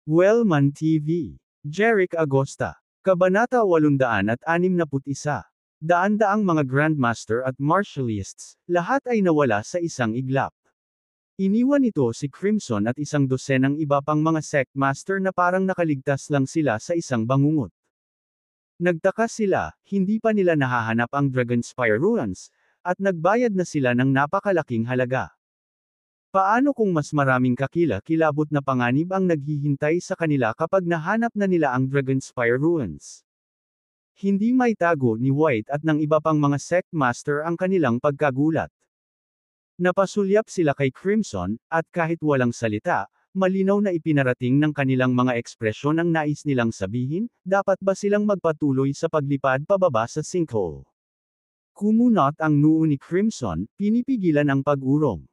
Wellman TV. Jeric Agosta. Kabanata 861. Daan-daang mga Grandmaster at Martialists, lahat ay nawala sa isang iglap. Iniwan nito si Crimson at isang dosenang iba pang mga Sectmaster na parang nakaligtas lang sila sa isang bangungot. Nagtaka sila, hindi pa nila nahahanap ang Dragonspire Ruins, at nagbayad na sila ng napakalaking halaga. Paano kung mas maraming kakila-kilabot na panganib ang naghihintay sa kanila kapag nahanap na nila ang Dragonspire Ruins? Hindi maitago ni White at ng iba pang mga Sectmaster ang kanilang pagkagulat. Napasulyap sila kay Crimson, at kahit walang salita, malinaw na ipinarating ng kanilang mga ekspresyon ang nais nilang sabihin, dapat ba silang magpatuloy sa paglipad pababa sa sinkhole? Kumunot ang noo ni Crimson, pinipigilan ang pag-urong.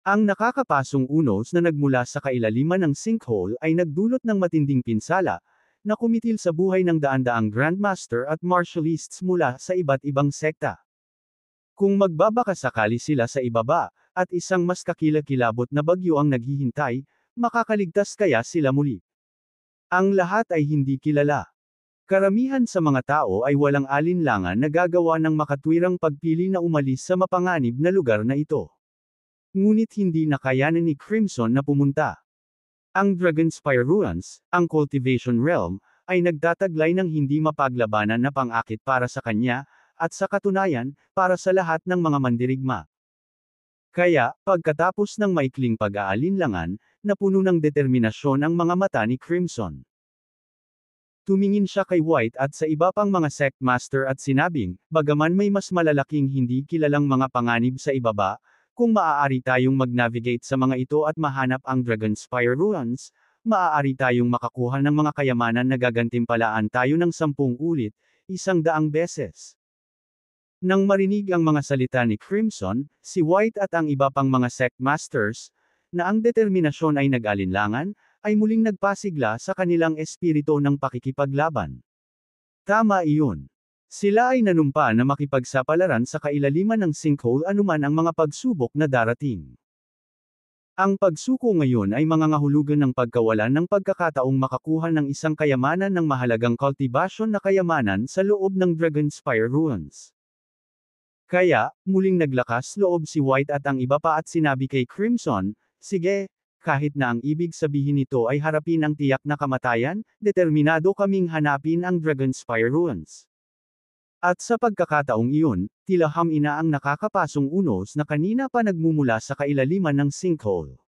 Ang nakakapasong unos na nagmula sa kailaliman ng sinkhole ay nagdulot ng matinding pinsala, na kumitil sa buhay ng daan-daang Grandmaster at Martialists mula sa iba't ibang sekta. Kung magbabakasakali sila sa ibaba, at isang mas kakilakilabot na bagyo ang naghihintay, makakaligtas kaya sila muli? Ang lahat ay hindi kilala. Karamihan sa mga tao ay walang alinlangan na gagawa ng makatwirang pagpili na umalis sa mapanganib na lugar na ito. Ngunit hindi nakayanan ni Crimson na pumunta. Ang Dragonspire Ruins, ang Cultivation Realm, ay nagtataglay ng hindi mapaglabanan na pang-akit para sa kanya, at sa katunayan, para sa lahat ng mga mandirigma. Kaya, pagkatapos ng maikling pag-aalinlangan, napuno ng determinasyon ang mga mata ni Crimson. Tumingin siya kay White at sa iba pang mga Sectmaster at sinabing, bagaman may mas malalaking hindi kilalang mga panganib sa ibaba, kung maaari tayong mag-navigate sa mga ito at mahanap ang Dragonspire Ruins, maaari tayong makakuha ng mga kayamanan na gagantimpalaan tayo ng 10 ulit, 100 beses. Nang marinig ang mga salita ni Crimson, si White at ang iba pang mga Sectmasters, na ang determinasyon ay nag-alinlangan, ay muling nagpasigla sa kanilang espiritu ng pakikipaglaban. Tama iyon. Sila ay nanumpa na makipagsapalaran sa kailaliman ng sinkhole anuman ang mga pagsubok na darating. Ang pagsuko ngayon ay mangangahulugan ng pagkawalan ng pagkakataong makakuha ng isang kayamanan ng mahalagang kultibasyon na kayamanan sa loob ng Dragonspire Ruins. Kaya, muling naglakas loob si White at ang iba pa at sinabi kay Crimson, sige, kahit na ang ibig sabihin nito ay harapin ang tiyak na kamatayan, determinado kaming hanapin ang Dragonspire Ruins. At sa pagkakataong iyon, tila hamina ang nakakapasong unos na kanina pa nagmumula sa kailaliman ng sinkhole.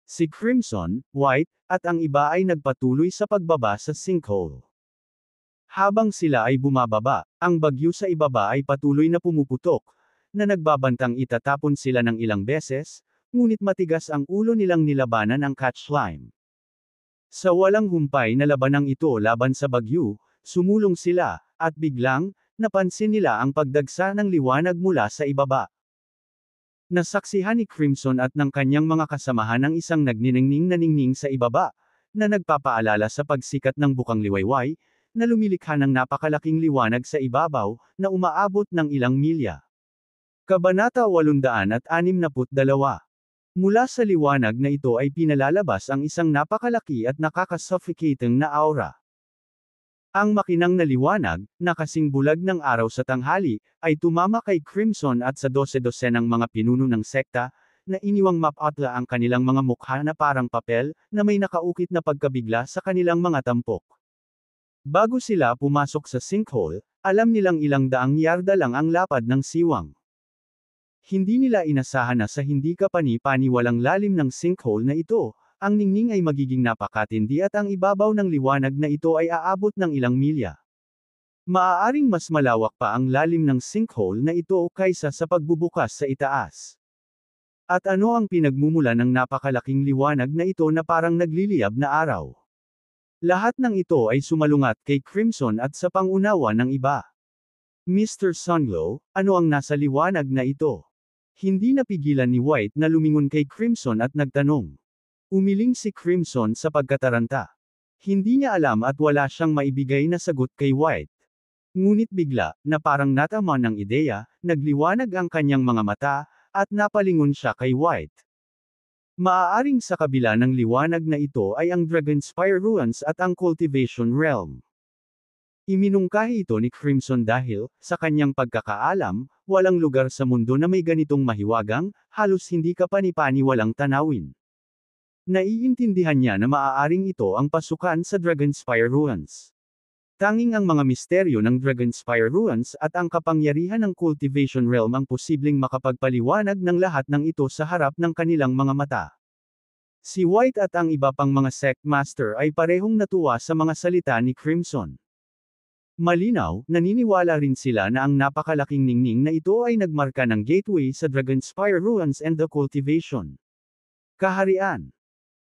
Si Crimson, White, at ang iba ay nagpatuloy sa pagbaba sa sinkhole. Habang sila ay bumababa, ang bagyo sa ibaba ay patuloy na pumuputok, na nagbabantang itatapon sila ng ilang beses, ngunit matigas ang ulo nilang nilabanan ang catchline. Sa walang humpay na labanang ito laban sa bagyo, sumulong sila, at biglang, napansin nila ang pagdagsa ng liwanag mula sa ibaba. Nasaksihan ni Crimson at ng kanyang mga kasamahan ang isang nagniningning na ningning sa ibaba, na nagpapaalala sa pagsikat ng bukang liwayway, na lumilikha ng napakalaking liwanag sa ibabaw, na umaabot ng ilang milya. Kabanata 862. Mula sa liwanag na ito ay pinalalabas ang isang napakalaki at nakakasuffocating na aura. Ang makinang na liwanag, na kasing bulag ng araw sa tanghali, ay tumama kay Crimson at sa 12-dosenang mga pinuno ng sekta, na iniwang mapatla ang kanilang mga mukha na parang papel, na may nakaukit na pagkabigla sa kanilang mga tampok. Bago sila pumasok sa sinkhole, alam nilang ilang daang yarda lang ang lapad ng siwang. Hindi nila inasahan na sa hindi kapani-paniwalang lalim ng sinkhole na ito, ang ningning ay magiging napakatindi at ang ibabaw ng liwanag na ito ay aabot ng ilang milya. Maaaring mas malawak pa ang lalim ng sinkhole na ito kaysa sa pagbubukas sa itaas. At ano ang pinagmumula ng napakalaking liwanag na ito na parang nagliliyab na araw? Lahat ng ito ay sumalungat kay Crimson at sa pangunawa ng iba. Mr. Sunglow, ano ang nasa liwanag na ito? Hindi napigilan ni White na lumingon kay Crimson at nagtanong. Umiling si Crimson sa pagkataranta. Hindi niya alam at wala siyang maibigay na sagot kay White. Ngunit bigla, na parang natama ng ideya, nagliwanag ang kanyang mga mata, at napalingon siya kay White. Maaaring sa kabila ng liwanag na ito ay ang Dragonspire Ruins at ang Cultivation Realm. Iminungkahi ito ni Crimson dahil, sa kanyang pagkakaalam, walang lugar sa mundo na may ganitong mahiwagang, halos hindi kapani-paniwalang tanawin. Naiintindihan niya na maaaring ito ang pasukan sa Dragonspire Ruins. Tanging ang mga misteryo ng Dragonspire Ruins at ang kapangyarihan ng Cultivation Realm ang posibleng makapagpaliwanag ng lahat ng ito sa harap ng kanilang mga mata. Si White at ang iba pang mga Sect Master ay parehong natuwa sa mga salita ni Crimson. Malinaw, naniniwala rin sila na ang napakalaking ningning na ito ay nagmarka ng gateway sa Dragonspire Ruins and the Cultivation Kaharian.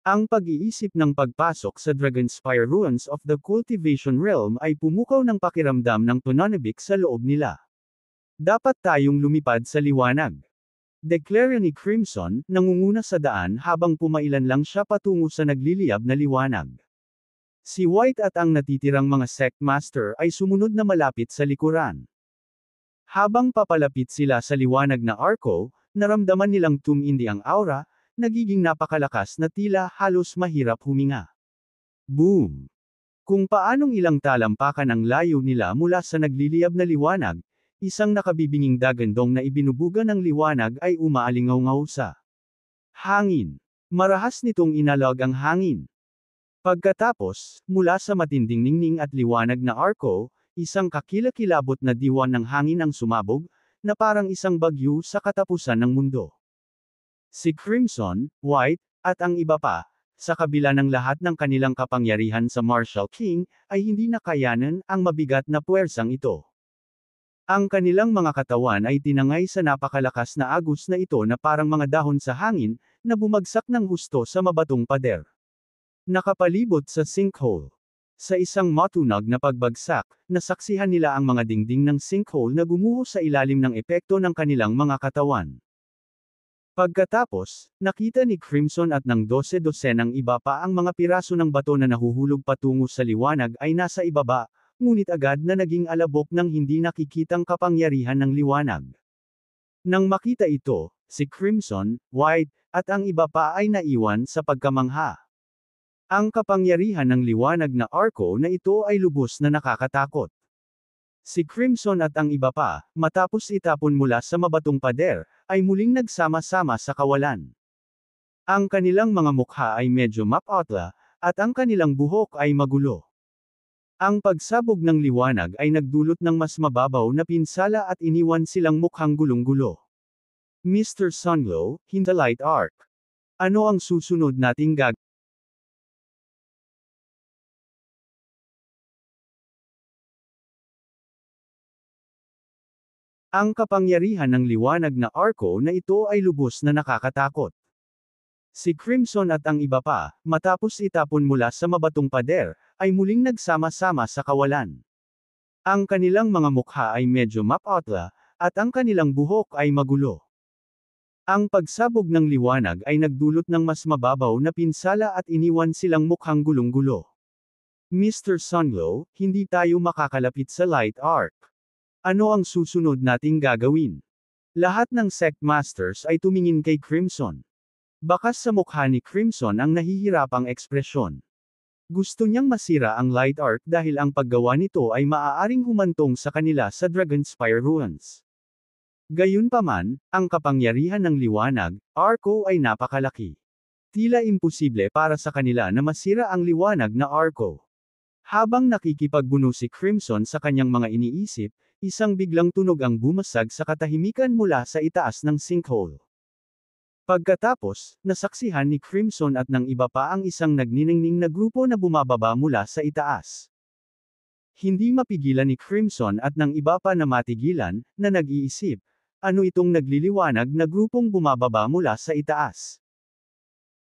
Ang pag-iisip ng pagpasok sa Dragonspire Ruins of the Cultivation Realm ay pumukaw ng pakiramdam ng pananabik sa loob nila. Dapat tayong lumipad sa liwanag. Deklara ni Crimson, nangunguna sa daan habang pumailan lang siya patungo sa nagliliyab na liwanag. Si White at ang natitirang mga Sect Master ay sumunod na malapit sa likuran. Habang papalapit sila sa liwanag na arko, naramdaman nilang tumindi ang aura, nagiging napakalakas na tila halos mahirap huminga. Boom! Kung paanong ilang talampakan ang layo nila mula sa nagliliyab na liwanag, isang nakabibinging dagandong na ibinubuga ng liwanag ay umaalingaw-ngaw sa hangin. Marahas nitong inalog ang hangin. Pagkatapos, mula sa matinding ningning at liwanag na arko, isang kakilakilabot na diwan ng hangin ang sumabog, na parang isang bagyo sa katapusan ng mundo. Si Crimson, White, at ang iba pa, sa kabila ng lahat ng kanilang kapangyarihan sa Martial King, ay hindi nakayanan ang mabigat na puwersang ito. Ang kanilang mga katawan ay tinangay sa napakalakas na agos na ito na parang mga dahon sa hangin, na bumagsak ng husto sa mabatong pader. Nakapalibot sa sinkhole. Sa isang matunog na pagbagsak, nasaksihan nila ang mga dingding ng sinkhole na gumuho sa ilalim ng epekto ng kanilang mga katawan. Pagkatapos, nakita ni Crimson at ng 12-dosenang iba pa ang mga piraso ng bato na nahuhulog patungo sa liwanag ay nasa ibaba, ngunit agad na naging alabok ng hindi nakikitang kapangyarihan ng liwanag. Nang makita ito, si Crimson, White, at ang iba pa ay naiwan sa pagkamangha. Ang kapangyarihan ng liwanag na arko na ito ay lubos na nakakatakot. Si Crimson at ang iba pa, matapos itapon mula sa mabatong pader, ay muling nagsama-sama sa kawalan. Ang kanilang mga mukha ay medyo maputla, at ang kanilang buhok ay magulo. Ang pagsabog ng liwanag ay nagdulot ng mas mababaw na pinsala at iniwan silang mukhang gulong-gulo. Mr. Sunglow, Hinta Light Arc. Ano ang susunod nating gagawin? Ang kapangyarihan ng liwanag na arko na ito ay lubos na nakakatakot. Si Crimson at ang iba pa, matapos itapon mula sa mabatong pader, ay muling nagsama-sama sa kawalan. Ang kanilang mga mukha ay medyo maputla, at ang kanilang buhok ay magulo. Ang pagsabog ng liwanag ay nagdulot ng mas mababaw na pinsala at iniwan silang mukhang gulong-gulo. Mr. Sunglow, hindi tayo makakalapit sa Light Arc. Ano ang susunod nating gagawin? Lahat ng Sect Masters ay tumingin kay Crimson. Bakas sa mukha ni Crimson ang nahihirapang ekspresyon. Gusto niyang masira ang Light Arc dahil ang paggawa nito ay maaaring humantong sa kanila sa Dragonspire Ruins. Gayunpaman, ang kapangyarihan ng liwanag, Arco ay napakalaki. Tila imposible para sa kanila na masira ang liwanag na Arco. Habang nakikipagbuno si Crimson sa kanyang mga iniisip, isang biglang tunog ang bumasag sa katahimikan mula sa itaas ng sinkhole. Pagkatapos, nasaksihan ni Crimson at ng iba pa ang isang nagniningning na grupo na bumababa mula sa itaas. Hindi mapigilan ni Crimson at ng iba pa na matigilan, na nag-iisip, ano itong nagliliwanag na grupong bumababa mula sa itaas.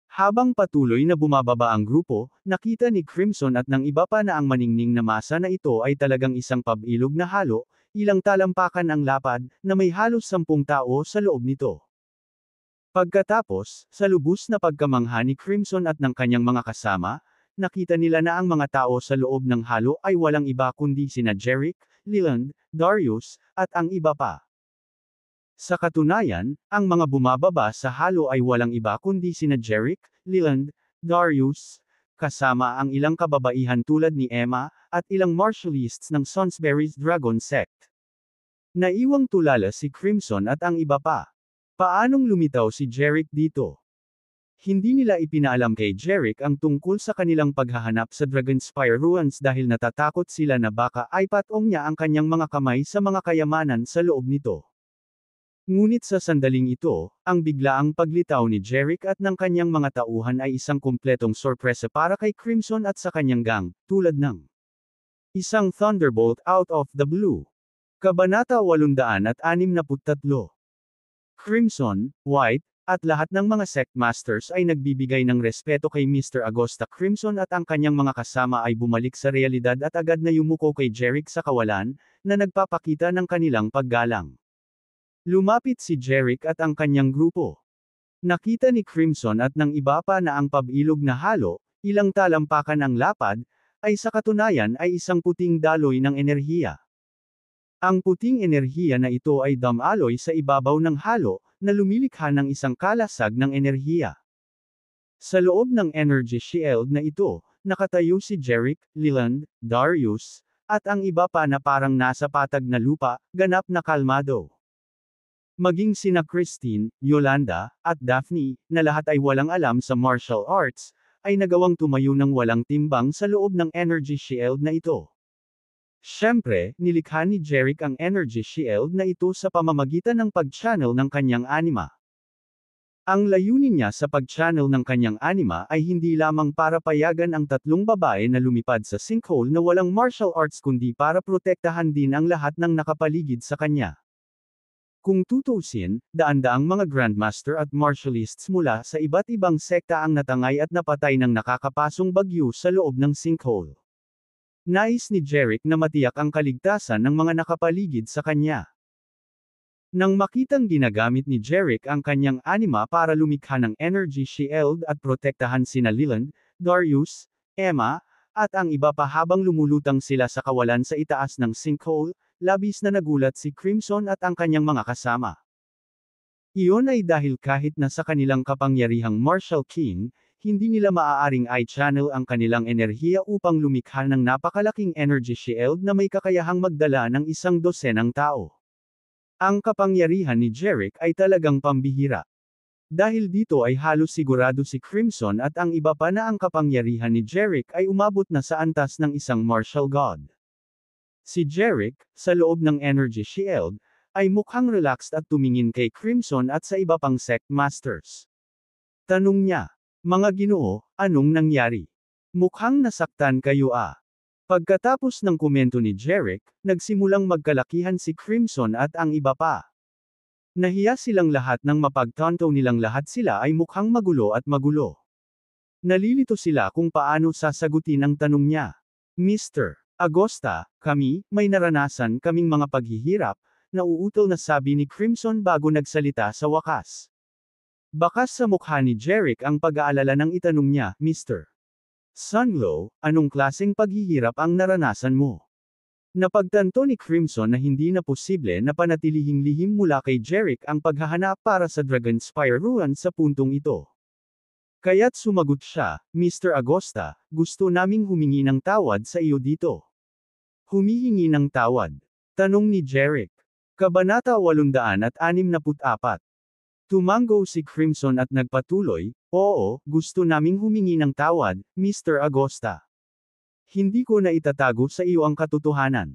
Habang patuloy na bumababa ang grupo, nakita ni Crimson at ng iba pa na ang maningning na masa na ito ay talagang isang pabilog na halo, ilang talampakan ang lapad, na may halos 10 tao sa loob nito. Pagkatapos, sa lubos na pagkamangha ni Crimson at ng kanyang mga kasama, nakita nila na ang mga tao sa loob ng halo ay walang iba kundi sina Jerick, Leland, Darius, at ang iba pa. Sa katunayan, ang mga bumababa sa halo ay walang iba kundi sina Jerick, Leland, Darius, kasama ang ilang kababaihan tulad ni Emma, at ilang martialists ng Sonsbury's Dragon Sect. Naiwang tulala si Crimson at ang iba pa. Paanong lumitaw si Jerick dito? Hindi nila ipinaalam kay Jerick ang tungkol sa kanilang paghahanap sa Dragonspire Ruins dahil natatakot sila na baka ay patong niya ang kanyang mga kamay sa mga kayamanan sa loob nito. Ngunit sa sandaling ito, ang biglaang paglitaw ni Jerick at ng kanyang mga tauhan ay isang kumpletong sorpresa para kay Crimson at sa kanyang gang, tulad ng isang thunderbolt out of the blue. Kabanata 863. Crimson, White, at lahat ng mga sect masters ay nagbibigay ng respeto kay Mr. Agosta Crimson at ang kanyang mga kasama ay bumalik sa realidad at agad na yumuko kay Jerick sa kawalan, na nagpapakita ng kanilang paggalang. Lumapit si Jerick at ang kanyang grupo. Nakita ni Crimson at ng iba pa na ang pabilog na halo, ilang talampakan ang lapad, ay sa katunayan ay isang puting daloy ng enerhiya. Ang puting enerhiya na ito ay damaloy sa ibabaw ng halo, na lumilikha ng isang kalasag ng enerhiya. Sa loob ng energy shield na ito, nakatayo si Jerick, Leland, Darius, at ang iba pa na parang nasa patag na lupa, ganap na kalmado. Maging sina Christine, Yolanda, at Daphne, na lahat ay walang alam sa martial arts, ay nagawang tumayo ng walang timbang sa loob ng energy shield na ito. Siyempre, nilikha ni Jerick ang energy shield na ito sa pamamagitan ng pag-channel ng kanyang anima. Ang layunin niya sa pag-channel ng kanyang anima ay hindi lamang para payagan ang tatlong babae na lumipad sa sinkhole na walang martial arts kundi para protektahan din ang lahat ng nakapaligid sa kanya. Kung tutuusin, daan-daang mga grandmaster at martialists mula sa iba't ibang sekta ang natangay at napatay ng nakakapasong bagyo sa loob ng sinkhole. Nais ni Jerick na matiyak ang kaligtasan ng mga nakapaligid sa kanya. Nang makitang ginagamit ni Jerick ang kanyang anima para lumikha ng energy shield at protektahan sina Leland, Darius, Emma, at ang iba pa habang lumulutang sila sa kawalan sa itaas ng sinkhole, labis na nagulat si Crimson at ang kanyang mga kasama. Iyon ay dahil kahit na sa kanilang kapangyarihang Martial King, hindi nila maaaring i-channel ang kanilang enerhiya upang lumikha ng napakalaking energy shield na may kakayahang magdala ng 100 tao. Ang kapangyarihan ni Jerick ay talagang pambihira. Dahil dito ay halos sigurado si Crimson at ang iba pa na ang kapangyarihan ni Jerick ay umabot na sa antas ng isang martial god. Si Jerick, sa loob ng energy shield, ay mukhang relaxed at tumingin kay Crimson at sa iba pang sect masters. Tanong niya, "Mga Ginoo, anong nangyari? Mukhang nasaktan kayo ah." Pagkatapos ng komento ni Jerick, nagsimulang magkalakihan si Crimson at ang iba pa. Nahiya silang lahat nang mapagtanto nilang lahat sila ay mukhang magulo at magulo. Nalilito sila kung paano sasagutin ang tanong niya. "Mr. Agosta, kami, may naranasan kaming mga paghihirap," nauutol na sabi ni Crimson bago nagsalita sa wakas. Bakas sa mukha ni Jerick ang pag-aalala nang itanong niya, "Mr. Sunglow, anong klaseng paghihirap ang naranasan mo?" Napagtanto ni Crimson na hindi na posible na panatilihing lihim mula kay Jerick ang paghahanap para sa Dragonspire Ruins sa puntong ito. Kaya't sumagot siya, "Mr. Agosta, gusto naming humingi ng tawad sa iyo dito." Humihingi ng tawad? Tanong ni Jerick. Kabanata 864. Tumango si Crimson at nagpatuloy, "Oo, gusto naming humingi ng tawad, Mr. Agosta. Hindi ko na itatago sa iyo ang katotohanan.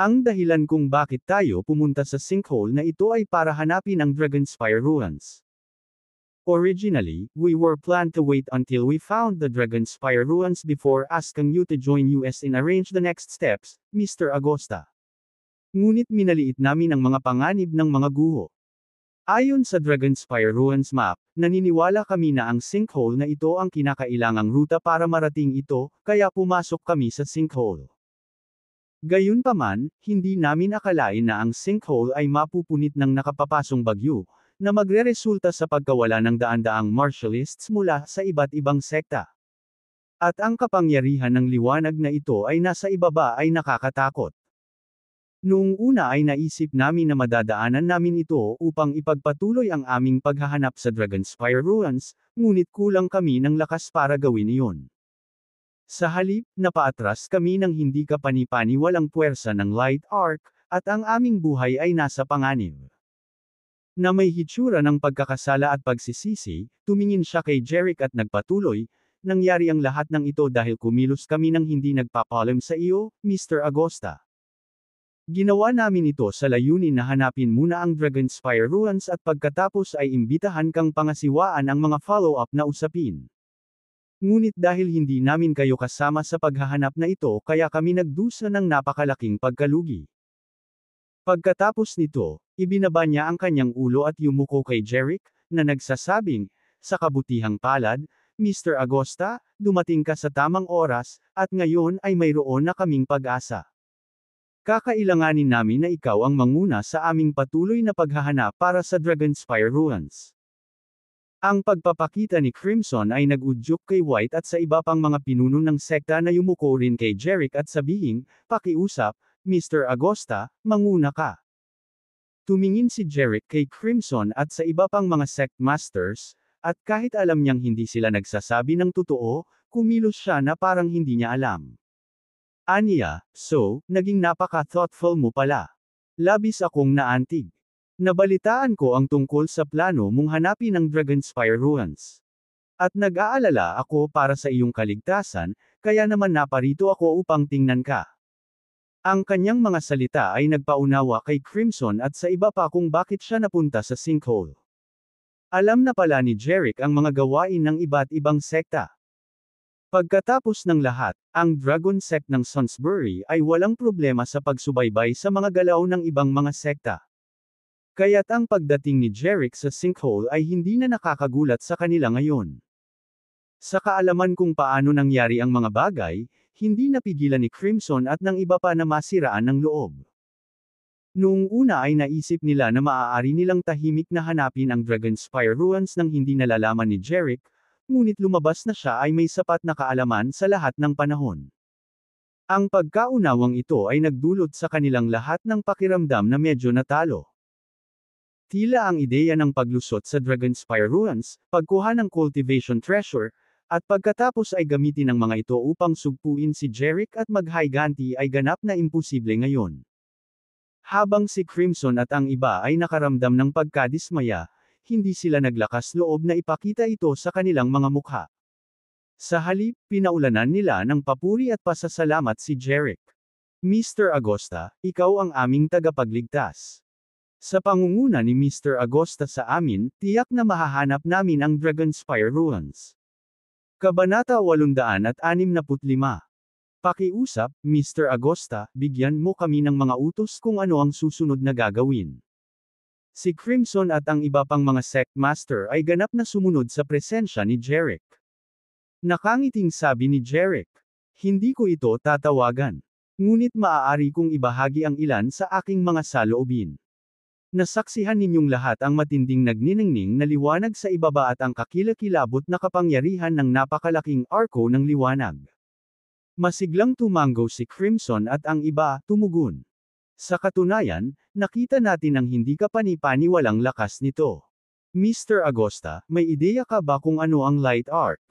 Ang dahilan kung bakit tayo pumunta sa sinkhole na ito ay para hanapin ang Dragonspire Ruins. Originally, we were planned to wait until we found the Dragonspire Ruins before asking you to join us in arrange the next steps, Mr. Agosta. Ngunit minaliit namin ang mga panganib ng mga guho. Ayon sa Dragonspire Ruins map, naniniwala kami na ang sinkhole na ito ang kinakailangang ruta para marating ito, kaya pumasok kami sa sinkhole. Gayunpaman, hindi namin akalain na ang sinkhole ay mapupunit ng nakapapasong bagyo, na magreresulta sa pagkawala ng daan-daang martialists mula sa iba't ibang sekta. At ang kapangyarihan ng liwanag na ito ay nasa ibaba ay nakakatakot. Noong una ay naisip namin na madadaanan namin ito upang ipagpatuloy ang aming paghahanap sa Dragonspire Ruins, ngunit kulang kami ng lakas para gawin iyon. Sa halip, napaatras kami ng hindi kapani-paniwalang puwersa ng Light Arc, at ang aming buhay ay nasa panganib. Na may hitsura ng pagkakasala at pagsisisi, tumingin siya kay Jeric at nagpatuloy, nangyari ang lahat ng ito dahil kumilos kami ng hindi nagpapalam sa iyo, Mr. Agosta. Ginawa namin ito sa layunin na hanapin muna ang Dragonspire Ruins at pagkatapos ay imbitahan kang pangasiwaan ang mga follow-up na usapin. Ngunit dahil hindi namin kayo kasama sa paghahanap na ito kaya kami nagdusa ng napakalaking pagkalugi. Pagkatapos nito, ibinaba niya ang kanyang ulo at yumuko kay Jeric, na nagsasabing, sa kabutihang palad, Mr. Agosta, dumating ka sa tamang oras, at ngayon ay mayroon na kaming pag-asa. Kakailanganin namin na ikaw ang manguna sa aming patuloy na paghahanap para sa Dragonspire Ruins. Ang pagpapakita ni Crimson ay nag-udyok kay White at sa iba pang mga pinuno ng sekta na yumuko rin kay Jeric at sabihing, pakiusap, Mr. Agosta, manguna ka. Tumingin si Jeric kay Crimson at sa iba pang mga sect masters, at kahit alam niyang hindi sila nagsasabi ng totoo, kumilos siya na parang hindi niya alam. Aniya, so, naging napaka-thoughtful mo pala. Labis akong naantig. Nabalitaan ko ang tungkol sa plano mong hanapin ang Dragonspire Ruins. At nag-aalala ako para sa iyong kaligtasan, kaya naman naparito ako upang tingnan ka. Ang kanyang mga salita ay nagpaunawa kay Crimson at sa iba pa kung bakit siya napunta sa sinkhole. Alam na pala ni Jeric ang mga gawain ng iba't ibang sekta. Pagkatapos ng lahat, ang Dragon Sect ng Sonsbury ay walang problema sa pagsubaybay sa mga galaw ng ibang mga sekta. Kaya't ang pagdating ni Jeric sa sinkhole ay hindi na nakakagulat sa kanila ngayon. Sa kaalaman kung paano nangyari ang mga bagay, hindi napigilan ni Crimson at ng iba pa na masiraan ng loob. Noong una ay naisip nila na maaari nilang tahimik na hanapin ang Dragonspire Ruins nang hindi nalalaman ni Jeric, ngunit lumabas na siya ay may sapat na kaalaman sa lahat ng panahon. Ang pagkaunawang ito ay nagdulot sa kanilang lahat ng pakiramdam na medyo natalo. Tila ang ideya ng paglusot sa Dragonspire Ruins, pagkuha ng cultivation treasure, at pagkatapos ay gamitin ang mga ito upang sugpuin si Jeric at maghiganti ay ganap na imposible ngayon. Habang si Crimson at ang iba ay nakaramdam ng pagkadismaya, hindi sila naglakas loob na ipakita ito sa kanilang mga mukha. Sa halip, pinaulanan nila ng papuri at pasasalamat si Jeric. Mr. Agosta, ikaw ang aming tagapagligtas. Sa pangunguna ni Mr. Agosta sa amin, tiyak na mahahanap namin ang Dragonspire Ruins. Kabanata 865. Pakiusap, Mr. Agosta, bigyan mo kami ng mga utos kung ano ang susunod na gagawin. Si Crimson at ang iba pang mga sect master ay ganap na sumunod sa presensya ni Jeric. Nakangiting sabi ni Jeric, hindi ko ito tatawagan. Ngunit maaari kong ibahagi ang ilan sa aking mga saloobin. Nasaksihan ninyong lahat ang matinding nagniningning na liwanag sa ibaba at ang kakilakilabot na kapangyarihan ng napakalaking arko ng liwanag. Masiglang tumango si Crimson at ang iba, tumugon. Sa katunayan, nakita natin ang hindi kapani-paniwalang lakas nito. Mr. Agosta, may ideya ka ba kung ano ang Light Arc?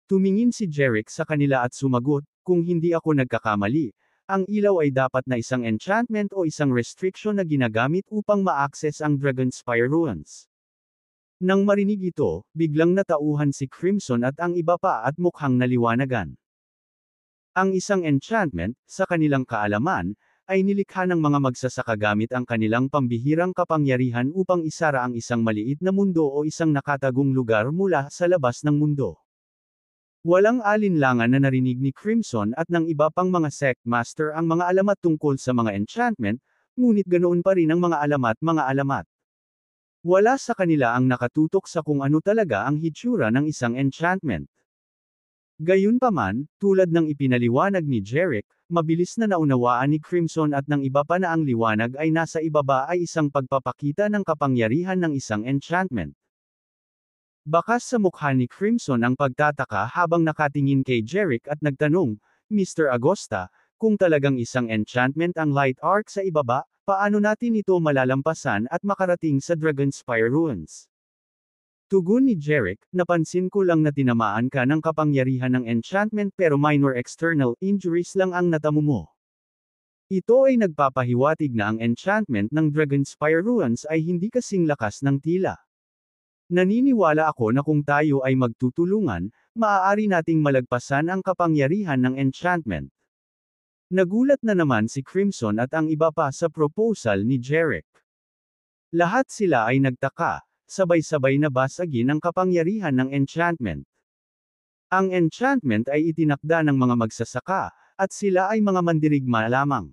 Tumingin si Jeric sa kanila at sumagot, kung hindi ako nagkakamali, ang ilaw ay dapat na isang enchantment o isang restriction na ginagamit upang ma-access ang Dragonspire Ruins. Nang marinig ito, biglang natauhan si Crimson at ang iba pa at mukhang naliwanagan. Ang isang enchantment, sa kanilang kaalaman, ay nilikha ng mga magsasaka gamit ang kanilang pambihirang kapangyarihan upang isara ang isang maliit na mundo o isang nakatagong lugar mula sa labas ng mundo. Walang alinlangan na narinig ni Crimson at ng iba pang mga sect master ang mga alamat tungkol sa mga enchantment, ngunit ganoon pa rin ang mga alamat. Wala sa kanila ang nakatutok sa kung ano talaga ang hitsura ng isang enchantment. Gayunpaman, tulad ng ipinaliwanag ni Jeric, mabilis na naunawaan ni Crimson at ng iba pa na ang liwanag ay nasa ibaba ay isang pagpapakita ng kapangyarihan ng isang enchantment. Bakas sa mukha ni Crimson ang pagtataka habang nakatingin kay Jeric at nagtanong, Mr. Agosta, Kung talagang isang enchantment ang Light Arc sa ibaba, paano natin ito malalampasan at makarating sa Dragonspire Ruins? Tugon ni Jerick, napansin ko lang na tinamaan ka ng kapangyarihan ng enchantment pero minor external injuries lang ang natamo mo. Ito ay nagpapahiwatig na ang enchantment ng Dragonspire Ruins ay hindi kasing lakas ng tila. Naniniwala ako na kung tayo ay magtutulungan, maaari nating malagpasan ang kapangyarihan ng enchantment. Nagulat na naman si Crimson at ang iba pa sa proposal ni Jerick. Lahat sila ay nagtaka, sabay-sabay na basagin ang kapangyarihan ng enchantment. Ang enchantment ay itinakda ng mga magsasaka, at sila ay mga mandirigma lamang.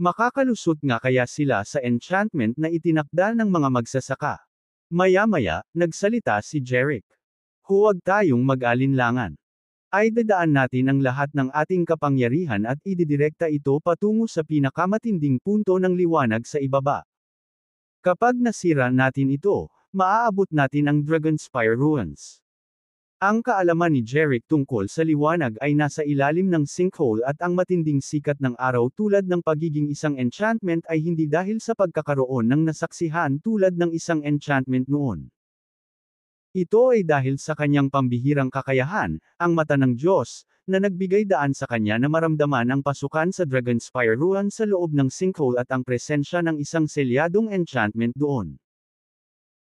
Makakalusot nga kaya sila sa enchantment na itinakda ng mga magsasaka. Maya-maya, nagsalita si Jerick. Huwag tayong mag-alinlangan. Ay dadaan natin ang lahat ng ating kapangyarihan at ididirekta ito patungo sa pinakamatinding punto ng liwanag sa ibaba. Kapag nasira natin ito, maaabot natin ang Dragonspire Ruins. Ang kaalaman ni Jerick tungkol sa liwanag ay nasa ilalim ng sinkhole at ang matinding sikat ng araw tulad ng pagiging isang enchantment ay hindi dahil sa pagkakaroon ng nasaksihan tulad ng isang enchantment noon. Ito ay dahil sa kanyang pambihirang kakayahan, ang mata ng Diyos, na nagbigay daan sa kanya na maramdaman ang pasukan sa Dragonspire Ruins sa loob ng sinkhole at ang presensya ng isang selyadong enchantment doon.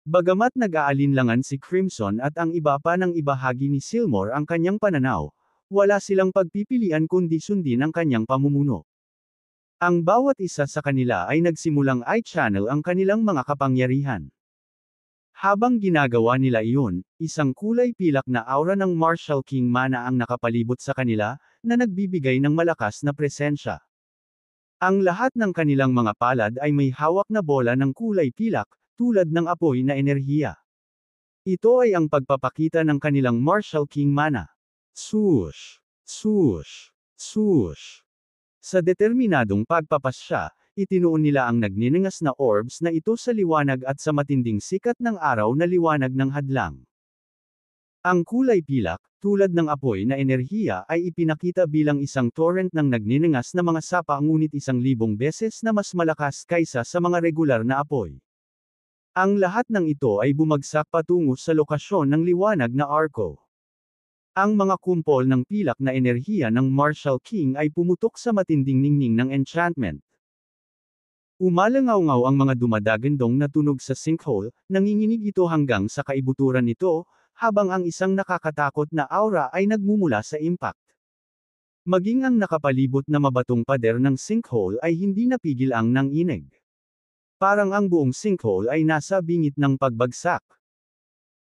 Bagamat nag-aalinlangan si Crimson at ang iba pa ng ibahagi ni Silmore ang kanyang pananaw, wala silang pagpipilian kundi sundin ang kanyang pamumuno. Ang bawat isa sa kanila ay nagsimulang i-channel ang kanilang mga kapangyarihan. Habang ginagawa nila iyon, isang kulay pilak na aura ng Martial King Mana ang nakapalibot sa kanila, na nagbibigay ng malakas na presensya. Ang lahat ng kanilang mga palad ay may hawak na bola ng kulay pilak, tulad ng apoy na enerhiya. Ito ay ang pagpapakita ng kanilang Martial King Mana. Swoosh! Swoosh! Swoosh! Sa determinadong pagpapasya, itinuon nila ang nagniningas na orbs na ito sa liwanag at sa matinding sikat ng araw na liwanag ng hadlang. Ang kulay pilak, tulad ng apoy na enerhiya ay ipinakita bilang isang torrent ng nagniningas na mga sapa ngunit 1,000 beses na mas malakas kaysa sa mga regular na apoy. Ang lahat ng ito ay bumagsak patungo sa lokasyon ng liwanag na arko. Ang mga kumpol ng pilak na enerhiya ng Martial King ay pumutok sa matinding ningning ng enchantment. Umalangaw-ngaw ang mga dumadagandong na tunog sa sinkhole, nanginginig ito hanggang sa kaibuturan nito, habang ang isang nakakatakot na aura ay nagmumula sa impact. Maging ang nakapalibot na mabatong pader ng sinkhole ay hindi napigil ang nanginig. Parang ang buong sinkhole ay nasa bingit ng pagbagsak.